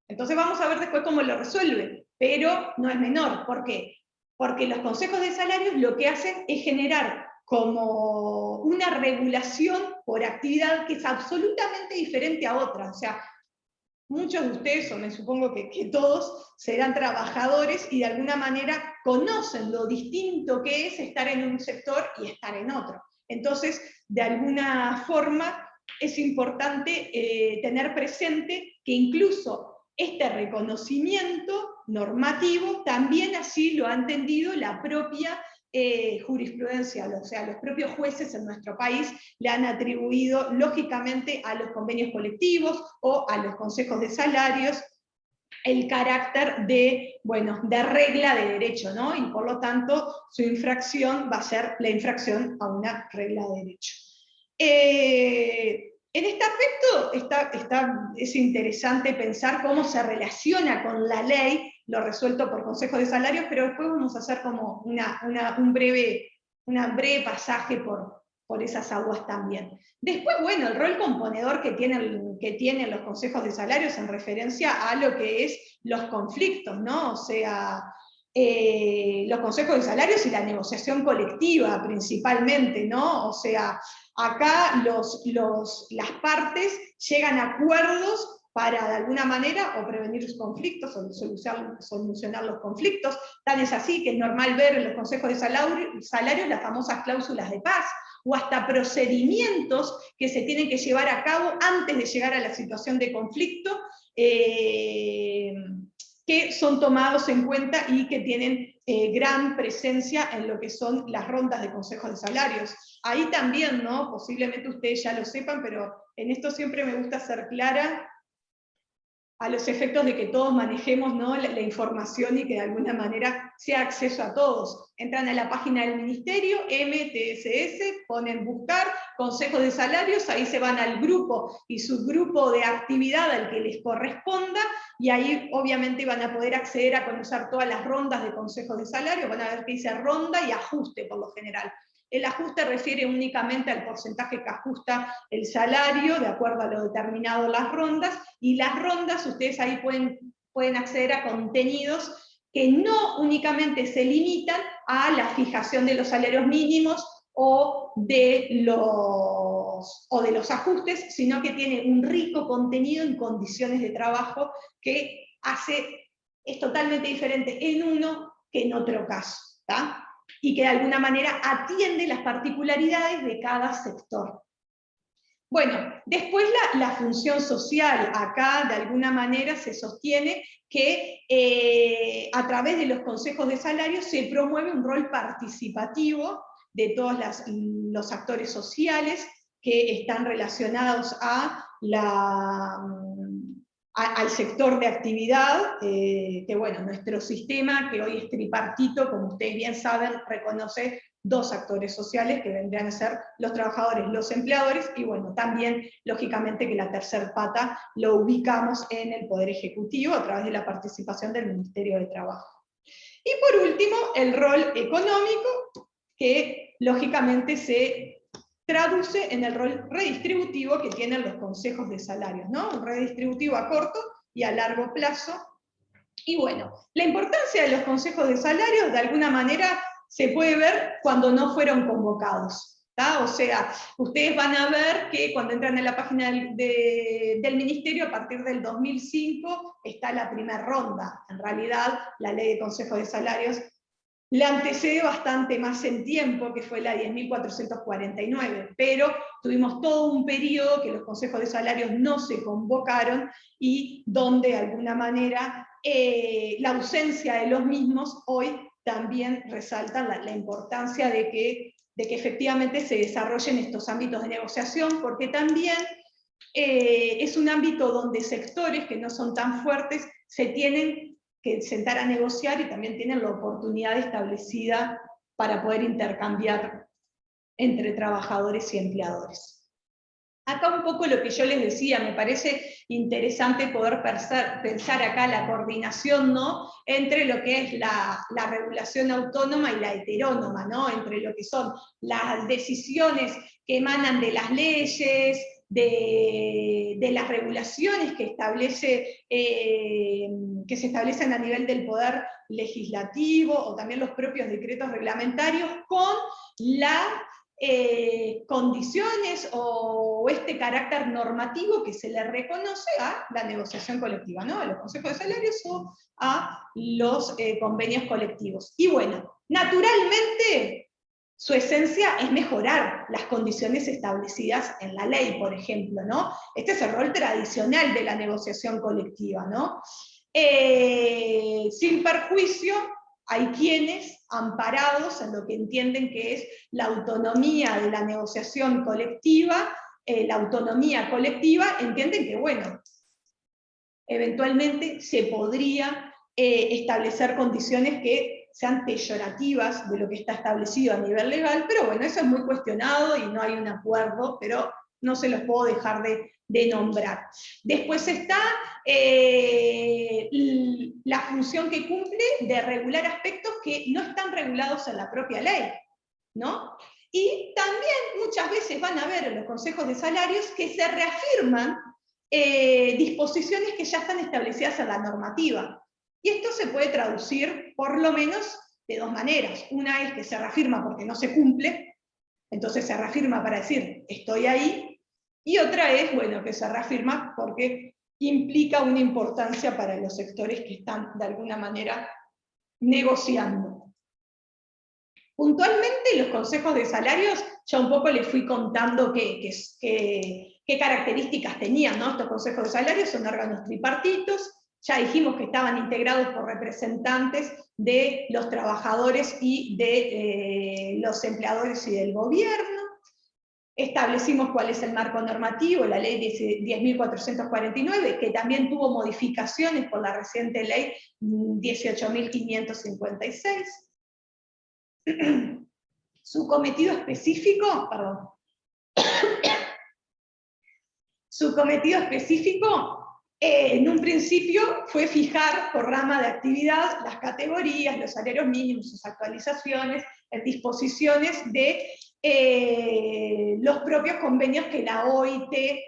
Entonces vamos a ver después cómo lo resuelve, pero no es menor. ¿Por qué? Porque los consejos de salarios lo que hacen es generar como una regulación por actividad que es absolutamente diferente a otra. O sea, muchos de ustedes, o me supongo que todos, serán trabajadores y de alguna manera conocen lo distinto que es estar en un sector y estar en otro. Entonces, de alguna forma, es importante tener presente que incluso este reconocimiento normativo también así lo ha entendido la propia jurisprudencia, o sea, los propios jueces en nuestro país le han atribuido lógicamente a los convenios colectivos o a los consejos de salarios el carácter de, bueno, de regla de derecho, ¿no? Y por lo tanto su infracción va a ser la infracción a una regla de derecho. En este aspecto es interesante pensar cómo se relaciona con la ley, lo resuelto por consejos de salarios, pero después vamos a hacer como un breve pasaje por esas aguas también. Después, bueno, el rol componedor que tienen los consejos de salarios en referencia a lo que es los conflictos, ¿no? O sea, los consejos de salarios y la negociación colectiva principalmente, ¿no? O sea, acá las partes llegan a acuerdos para de alguna manera o prevenir los conflictos o solucionar los conflictos. Tan es así que es normal ver en los consejos de salarios las famosas cláusulas de paz, o hasta procedimientos que se tienen que llevar a cabo antes de llegar a la situación de conflicto, que son tomados en cuenta y que tienen gran presencia en lo que son las rondas de consejos de salarios. Ahí también, ¿no? Posiblemente ustedes ya lo sepan, pero en esto siempre me gusta ser clara a los efectos de que todos manejemos, ¿no?, la información y que de alguna manera sea acceso a todos. Entran a la página del Ministerio, MTSS, ponen buscar, consejos de salarios, ahí se van al grupo y subgrupo de actividad al que les corresponda, y ahí obviamente van a poder acceder a conocer todas las rondas de consejos de salarios, van a ver que dice ronda y ajuste por lo general. El ajuste refiere únicamente al porcentaje que ajusta el salario, de acuerdo a lo determinado en las rondas, y las rondas, ustedes ahí pueden acceder a contenidos que no únicamente se limitan a la fijación de los salarios mínimos o de los ajustes, sino que tiene un rico contenido en condiciones de trabajo que es totalmente diferente en uno que en otro caso, ¿tá? Y que de alguna manera atiende las particularidades de cada sector. Bueno, después la función social, acá de alguna manera se sostiene que a través de los consejos de salarios se promueve un rol participativo de todos los actores sociales que están relacionados al sector de actividad, que bueno, nuestro sistema, que hoy es tripartito, como ustedes bien saben, reconoce dos actores sociales que vendrían a ser los trabajadores, los empleadores, y bueno, también, lógicamente, que la tercer pata lo ubicamos en el Poder Ejecutivo a través de la participación del Ministerio de Trabajo. Y por último, el rol económico, que lógicamente se traduce en el rol redistributivo que tienen los consejos de salarios, ¿no? Un redistributivo a corto y a largo plazo. Y bueno, la importancia de los consejos de salarios de alguna manera se puede ver cuando no fueron convocados, ¿tá? O sea, ustedes van a ver que cuando entran en la página del Ministerio, a partir del 2005 está la primera ronda. En realidad, la ley de consejos de salarios la antecede bastante más en tiempo, que fue la 10.449, pero tuvimos todo un periodo que los consejos de salarios no se convocaron y donde de alguna manera la ausencia de los mismos hoy también resalta la importancia de que efectivamente se desarrollen estos ámbitos de negociación, porque también es un ámbito donde sectores que no son tan fuertes se tienen que sentar a negociar y también tienen la oportunidad establecida para poder intercambiar entre trabajadores y empleadores. Acá un poco lo que yo les decía, me parece interesante poder pensar acá la coordinación, ¿no?, entre lo que es la regulación autónoma y la heterónoma, ¿no?, entre lo que son las decisiones que emanan de las leyes, de las regulaciones que se establecen a nivel del poder legislativo, o también los propios decretos reglamentarios, con las condiciones o este carácter normativo que se le reconoce a la negociación colectiva, ¿no?, a los consejos de salarios o a los convenios colectivos. Y bueno, naturalmente, su esencia es mejorar las condiciones establecidas en la ley, por ejemplo, ¿no? Este es el rol tradicional de la negociación colectiva, ¿no? Sin perjuicio, hay quienes, amparados en lo que entienden que es la autonomía de la negociación colectiva, la autonomía colectiva, entienden que, bueno, eventualmente se podría establecer condiciones que sean peyorativas de lo que está establecido a nivel legal, pero bueno, eso es muy cuestionado y no hay un acuerdo, pero no se los puedo dejar de nombrar. Después está la función que cumple de regular aspectos que no están regulados en la propia ley, ¿no? Y también muchas veces van a ver en los consejos de salarios que se reafirman disposiciones que ya están establecidas en la normativa. Y esto se puede traducir por lo menos de dos maneras. Una es que se reafirma porque no se cumple, entonces se reafirma para decir, estoy ahí, y otra es, bueno, que se reafirma porque implica una importancia para los sectores que están de alguna manera negociando. Puntualmente los consejos de salarios, ya un poco les fui contando qué características tenían, ¿no? Estos consejos de salarios son órganos tripartitos, ya dijimos que estaban integrados por representantes de los trabajadores y de los empleadores y del gobierno. Establecimos cuál es el marco normativo, la ley 10.449, que también tuvo modificaciones por la reciente ley 18.556. Su cometido específico, perdón, su cometido específico en un principio fue fijar por rama de actividad las categorías, los salarios mínimos, sus actualizaciones, en disposiciones de los propios convenios que la OIT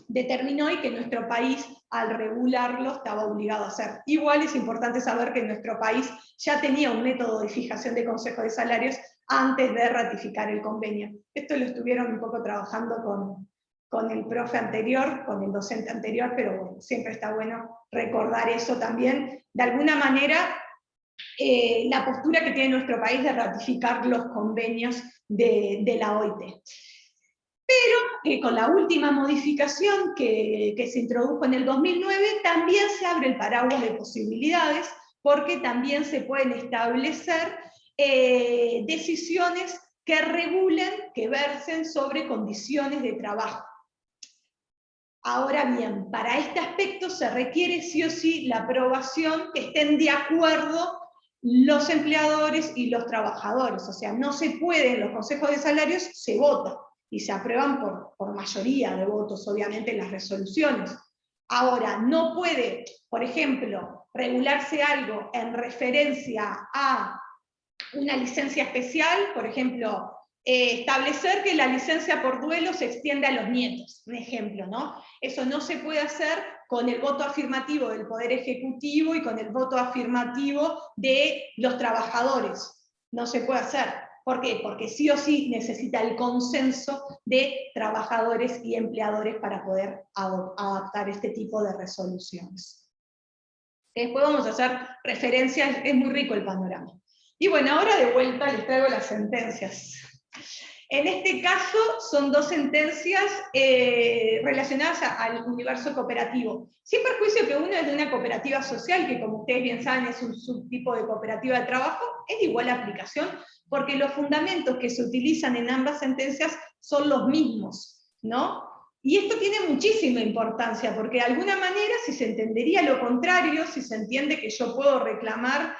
determinó y que nuestro país, al regularlo, estaba obligado a hacer. Igual es importante saber que nuestro país ya tenía un método de fijación de consejos de salarios antes de ratificar el convenio. Esto lo estuvieron un poco trabajando con el profe anterior, con el docente anterior, pero bueno, siempre está bueno recordar eso también. De alguna manera, la postura que tiene nuestro país de ratificar los convenios de la OIT. Pero con la última modificación que se introdujo en el 2009, también se abre el paraguas de posibilidades, porque también se pueden establecer decisiones que regulen, que versen sobre condiciones de trabajo. Ahora bien, para este aspecto se requiere sí o sí la aprobación, que estén de acuerdo los empleadores y los trabajadores. O sea, no se puede, en los consejos de salarios se vota, y se aprueban por mayoría de votos, obviamente, en las resoluciones. Ahora, no puede, por ejemplo, regularse algo en referencia a una licencia especial, por ejemplo, establecer que la licencia por duelo se extienda a los nietos, un ejemplo, ¿no? Eso no se puede hacer con el voto afirmativo del Poder Ejecutivo y con el voto afirmativo de los trabajadores. No se puede hacer. ¿Por qué? Porque sí o sí necesita el consenso de trabajadores y empleadores para poder adaptar este tipo de resoluciones. Después vamos a hacer referencias, es muy rico el panorama. Y bueno, ahora de vuelta les traigo las sentencias. En este caso son dos sentencias relacionadas al universo cooperativo. Sin perjuicio que uno es de una cooperativa social, que como ustedes bien saben es un subtipo de cooperativa de trabajo, es de igual aplicación, porque los fundamentos que se utilizan en ambas sentencias son los mismos, ¿no? Y esto tiene muchísima importancia, porque de alguna manera, si se entendería lo contrario, si se entiende que yo puedo reclamar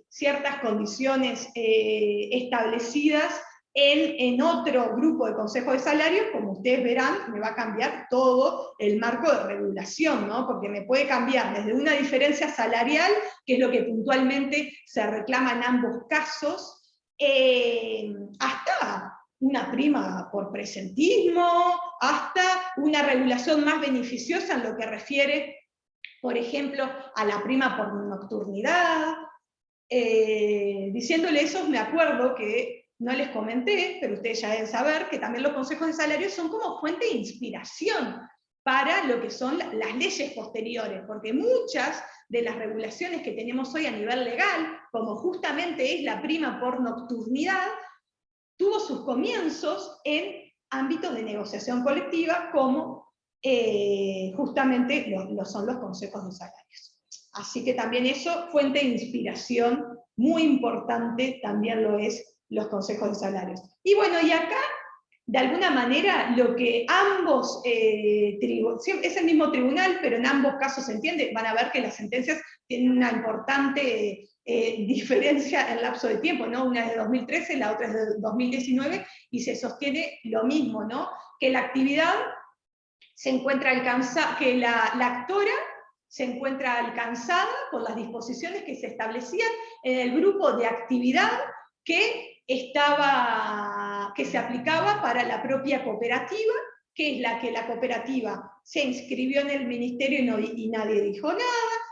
ciertas condiciones establecidas en otro grupo de consejos de salarios, como ustedes verán, me va a cambiar todo el marco de regulación, ¿no? Porque me puede cambiar desde una diferencia salarial, que es lo que puntualmente se reclama en ambos casos, hasta una prima por presentismo, hasta una regulación más beneficiosa en lo que refiere, por ejemplo, a la prima por nocturnidad. Diciéndole eso, me acuerdo que no les comenté, pero ustedes ya deben saber, que también los consejos de salarios son como fuente de inspiración para lo que son las leyes posteriores, porque muchas de las regulaciones que tenemos hoy a nivel legal, como justamente es la prima por nocturnidad, tuvo sus comienzos en ámbitos de negociación colectiva, como justamente lo son los consejos de salarios. Así que también eso, fuente de inspiración muy importante, también lo es los consejos de salarios. Y bueno, y acá, de alguna manera, lo que ambos, es el mismo tribunal, pero en ambos casos se entiende, van a ver que las sentencias tienen una importante diferencia el lapso de tiempo, ¿no? Una es de 2013, la otra es de 2019, y se sostiene lo mismo, ¿no? Que la actividad se encuentra alcanzada, que la actora se encuentra alcanzada por las disposiciones que se establecían en el grupo de actividad que se aplicaba para la propia cooperativa, que es la que la cooperativa se inscribió en el ministerio y nadie dijo nada,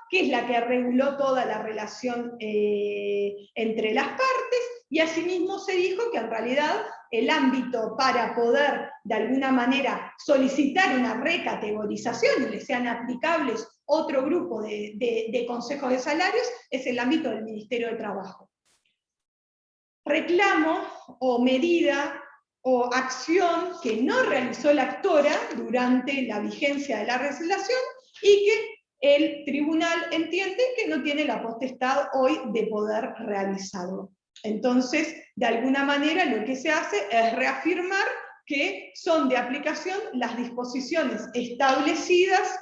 que es la que reguló toda la relación entre las partes, y asimismo se dijo que en realidad el ámbito para poder de alguna manera solicitar una recategorización y le sean aplicables otro grupo de consejos de salarios es el ámbito del Ministerio de Trabajo. Reclamo o medida o acción que no realizó la actora durante la vigencia de la legislación y que el tribunal entiende que no tiene la potestad hoy de poder realizarlo. Entonces, de alguna manera lo que se hace es reafirmar que son de aplicación las disposiciones establecidas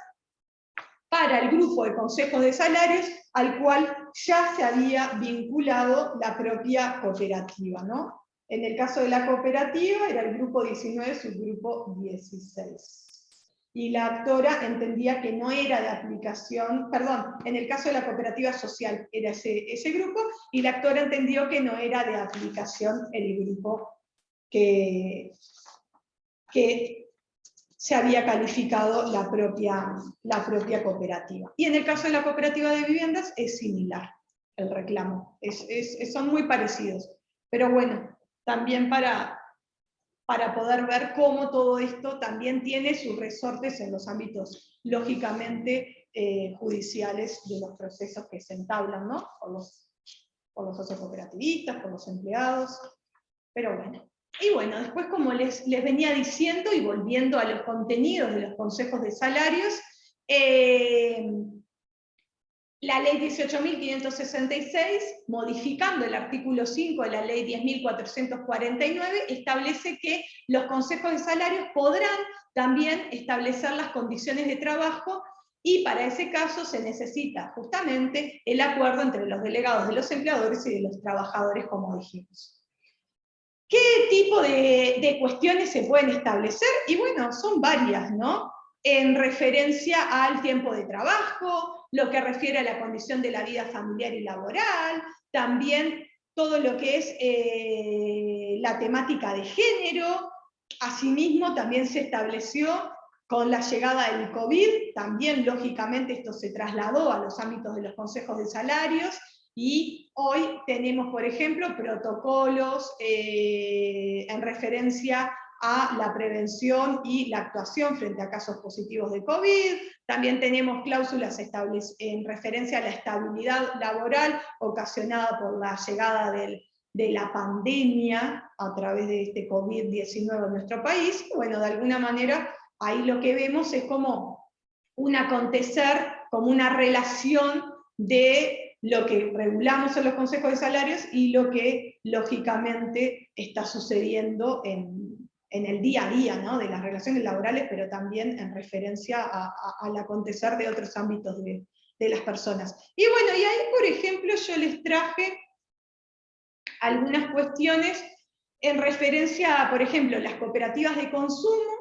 para el grupo de consejos de salarios al cual ya se había vinculado la propia cooperativa, ¿no? En el caso de la cooperativa era el grupo 19, subgrupo 16. Y la actora entendía que no era de aplicación, perdón, en el caso de la cooperativa social era ese grupo, y la actora entendió que no era de aplicación el grupo que se había calificado la propia cooperativa. Y en el caso de la cooperativa de viviendas es similar el reclamo, son muy parecidos. Pero bueno, también para poder ver cómo todo esto también tiene sus resortes en los ámbitos, lógicamente, judiciales de los procesos que se entablan, ¿no? Por los socios cooperativistas, por los empleados, pero bueno. Y bueno, después, como les venía diciendo, y volviendo a los contenidos de los consejos de salarios, la ley 18.566, modificando el artículo 5 de la ley 10.449, establece que los consejos de salarios podrán también establecer las condiciones de trabajo, y para ese caso se necesita justamente el acuerdo entre los delegados de los empleadores y de los trabajadores, como dijimos. ¿Qué tipo de cuestiones se pueden establecer? Y bueno, son varias, ¿no? En referencia al tiempo de trabajo, lo que refiere a la condición de la vida familiar y laboral, también todo lo que es la temática de género. Asimismo, también se estableció con la llegada del COVID, también lógicamente esto se trasladó a los ámbitos de los consejos de salarios, y hoy tenemos, por ejemplo, protocolos en referencia a la prevención y la actuación frente a casos positivos de COVID. También tenemos cláusulas en referencia a la estabilidad laboral ocasionada por la llegada de la pandemia a través de este COVID-19 en nuestro país. Bueno, de alguna manera, ahí lo que vemos es como un acontecer, como una relación de lo que regulamos en los consejos de salarios y lo que lógicamente está sucediendo en el día a día, ¿no? De las relaciones laborales, pero también en referencia al acontecer de otros ámbitos de las personas. Y bueno, y ahí por ejemplo yo les traje algunas cuestiones en referencia a, por ejemplo, las cooperativas de consumo,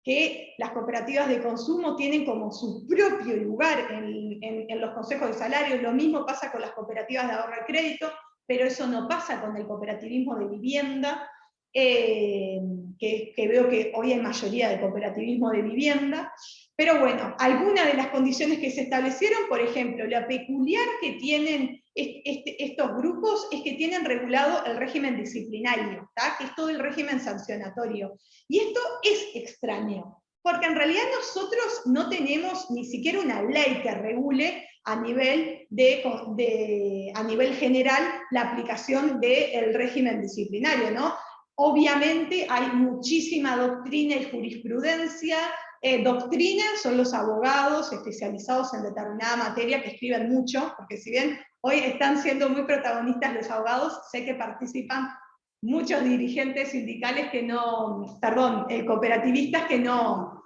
que las cooperativas de consumo tienen como su propio lugar en los consejos de salarios. Lo mismo pasa con las cooperativas de ahorro y crédito, pero eso no pasa con el cooperativismo de vivienda, que veo que hoy hay mayoría de cooperativismo de vivienda. Pero bueno, algunas de las condiciones que se establecieron, por ejemplo, lo peculiar que tienen estos grupos es que tienen regulado el régimen disciplinario, ¿tá? Que es todo el régimen sancionatorio. Y esto es extraño, porque en realidad nosotros no tenemos ni siquiera una ley que regule a nivel general la aplicación del régimen disciplinario, ¿no? Obviamente hay muchísima doctrina y jurisprudencia. Doctrina son los abogados especializados en determinada materia que escriben mucho, porque si bien hoy están siendo muy protagonistas los abogados, sé que participan muchos dirigentes sindicales cooperativistas que no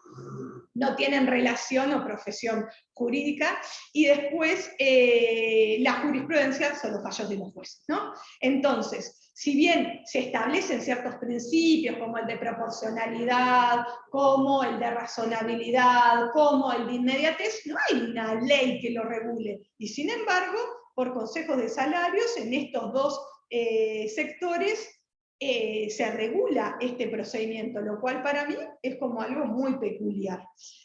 no tienen relación o profesión jurídica, y después la jurisprudencia son los fallos de los jueces, ¿no? Entonces, si bien se establecen ciertos principios como el de proporcionalidad, como el de razonabilidad, como el de inmediatez, no hay una ley que lo regule, y sin embargo, por consejos de salarios, en estos dos sectores se regula este procedimiento, lo cual para mí es como algo muy peculiar.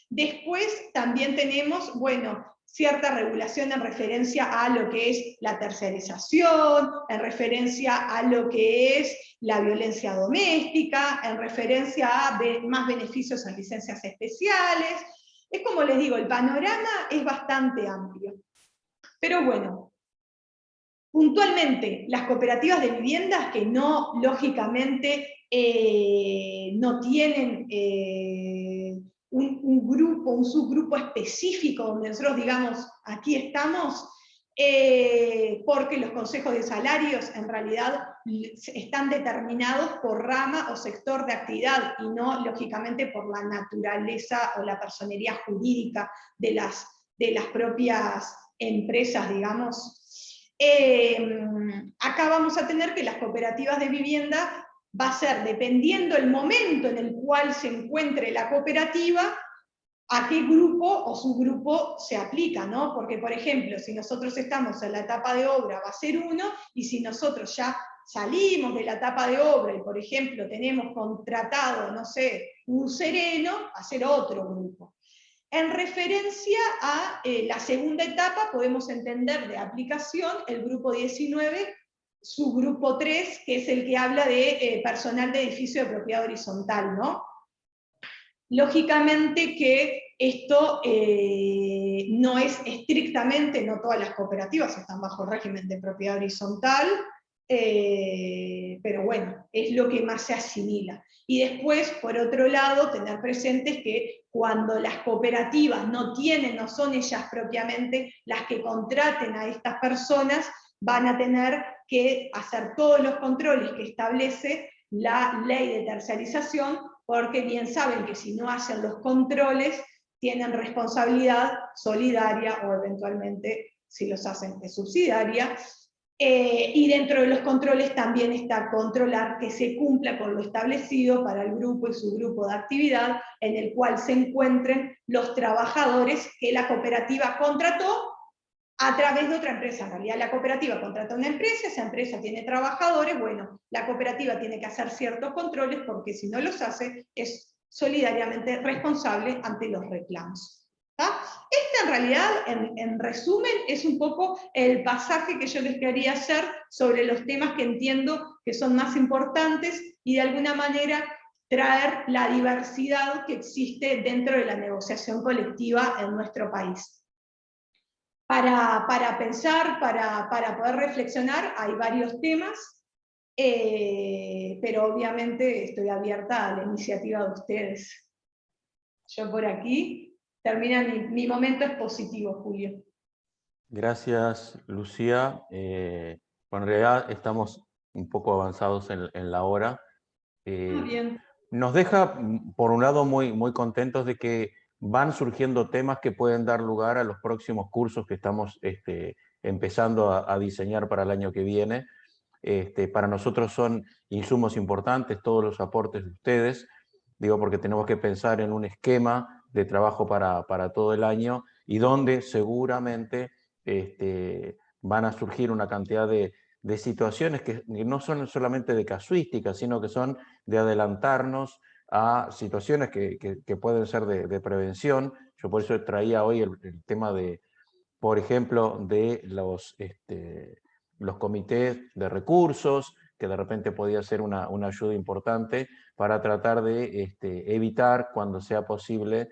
Después también tenemos, bueno, cierta regulación en referencia a lo que es la tercerización, en referencia a lo que es la violencia doméstica, en referencia a más beneficios en licencias especiales. Es como les digo, el panorama es bastante amplio. Pero bueno, puntualmente, las cooperativas de viviendas que no, lógicamente, no tienen un grupo, un subgrupo específico donde nosotros digamos, aquí estamos, porque los consejos de salarios en realidad están determinados por rama o sector de actividad y no, lógicamente, por la naturaleza o la personería jurídica de las propias empresas, digamos. Acá vamos a tener que las cooperativas de vivienda va a ser, dependiendo el momento en el cual se encuentre la cooperativa, a qué grupo o subgrupo se aplica, ¿no? Porque, por ejemplo, si nosotros estamos en la etapa de obra va a ser uno, y si nosotros ya salimos de la etapa de obra y, por ejemplo, tenemos contratado, no sé, un sereno, va a ser otro grupo. En referencia a la segunda etapa, podemos entender de aplicación el grupo 19, subgrupo 3, que es el que habla de personal de edificio de propiedad horizontal, ¿no? Lógicamente que esto no es estrictamente, no todas las cooperativas están bajo régimen de propiedad horizontal, pero bueno, es lo que más se asimila. Y después, por otro lado, tener presentes que cuando las cooperativas no tienen, no son ellas propiamente las que contraten a estas personas, van a tener que hacer todos los controles que establece la ley de terciarización, porque bien saben que si no hacen los controles, tienen responsabilidad solidaria o eventualmente, si los hacen, es subsidiaria. Y dentro de los controles también está controlar que se cumpla con lo establecido para el grupo y su grupo de actividad en el cual se encuentren los trabajadores que la cooperativa contrató a través de otra empresa. En realidad la cooperativa contrata una empresa, esa empresa tiene trabajadores, bueno, la cooperativa tiene que hacer ciertos controles porque si no los hace es solidariamente responsable ante los reclamos. Este en realidad, en resumen, es un poco el pasaje que yo les quería hacer sobre los temas que entiendo que son más importantes y de alguna manera traer la diversidad que existe dentro de la negociación colectiva en nuestro país. Para pensar, para poder reflexionar, hay varios temas, pero obviamente estoy abierta a la iniciativa de ustedes. Yo por aquí... Termina mi momento expositivo, Julio. Gracias, Lucía. Bueno, en realidad estamos un poco avanzados en la hora. Bien. Nos deja, por un lado, muy contentos de que van surgiendo temas que pueden dar lugar a los próximos cursos que estamos empezando a diseñar para el año que viene. Para nosotros son insumos importantes todos los aportes de ustedes, digo porque tenemos que pensar en un esquema de trabajo para todo el año y donde seguramente van a surgir una cantidad de situaciones que no son solamente de casuística, sino que son de adelantarnos a situaciones que pueden ser de prevención. Yo por eso traía hoy el tema de, por ejemplo, de los comités de recursos, que de repente podía ser una ayuda importante para tratar de evitar, cuando sea posible,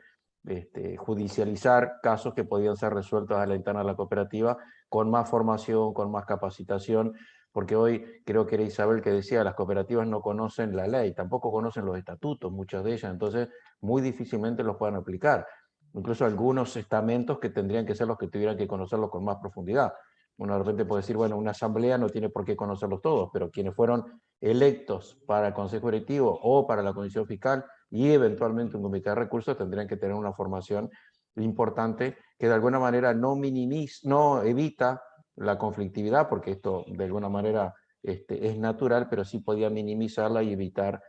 judicializar casos que podían ser resueltos a la interna de la cooperativa con más formación, con más capacitación, porque hoy creo que era Isabel que decía, las cooperativas no conocen la ley, tampoco conocen los estatutos, muchas de ellas, entonces muy difícilmente los puedan aplicar. Incluso algunos estamentos que tendrían que ser los que tuvieran que conocerlos con más profundidad. Uno de repente puede decir, bueno, una asamblea no tiene por qué conocerlos todos, pero quienes fueron electos para el Consejo Directivo o para la Comisión Fiscal y eventualmente un comité de recursos tendrían que tener una formación importante que de alguna manera no evita la conflictividad, porque esto de alguna manera es natural, pero sí podía minimizarla y evitar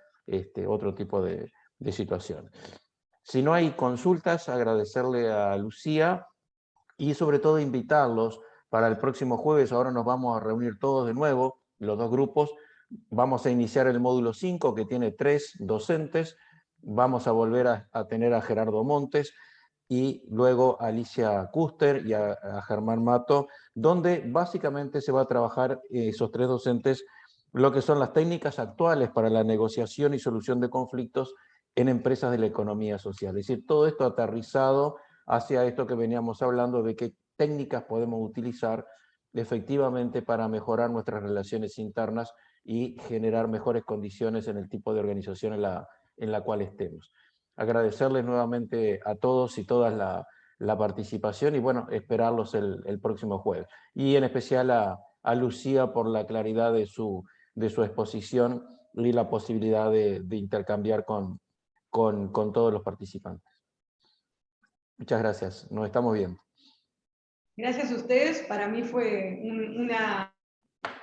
otro tipo de situaciones. Si no hay consultas, agradecerle a Lucía y sobre todo invitarlos para el próximo jueves. Ahora nos vamos a reunir todos de nuevo, los dos grupos. Vamos a iniciar el módulo 5, que tiene 3 docentes. Vamos a volver a tener a Gerardo Montes y luego a Alicia Custer y a Germán Mato, donde básicamente se va a trabajar esos 3 docentes lo que son las técnicas actuales para la negociación y solución de conflictos en empresas de la economía social. Es decir, todo esto aterrizado hacia esto que veníamos hablando de qué técnicas podemos utilizar efectivamente para mejorar nuestras relaciones internas y generar mejores condiciones en el tipo de organización en la cual estemos. Agradecerles nuevamente a todos y todas la participación y bueno, esperarlos el próximo jueves. Y en especial a Lucía por la claridad de su exposición y la posibilidad de intercambiar con todos los participantes. Muchas gracias, nos estamos viendo. Gracias a ustedes, para mí fue una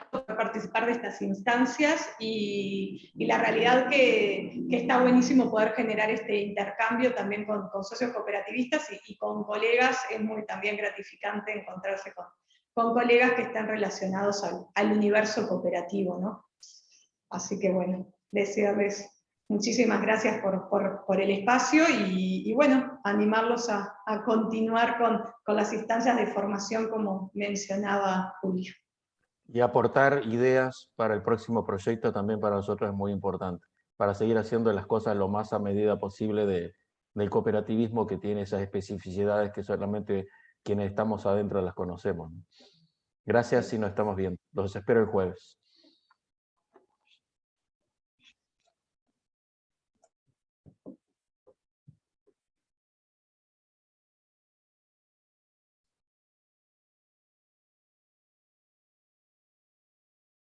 participar de estas instancias y la realidad que está buenísimo poder generar este intercambio también con socios cooperativistas y con colegas. Es muy también gratificante encontrarse con colegas que están relacionados al universo cooperativo, ¿no? Así que bueno, desearles muchísimas gracias por el espacio y bueno, animarlos a continuar con las instancias de formación como mencionaba Julio. Y aportar ideas para el próximo proyecto también para nosotros es muy importante, para seguir haciendo las cosas lo más a medida posible del cooperativismo que tiene esas especificidades que solamente quienes estamos adentro las conocemos. Gracias y nos estamos viendo. Los espero el jueves.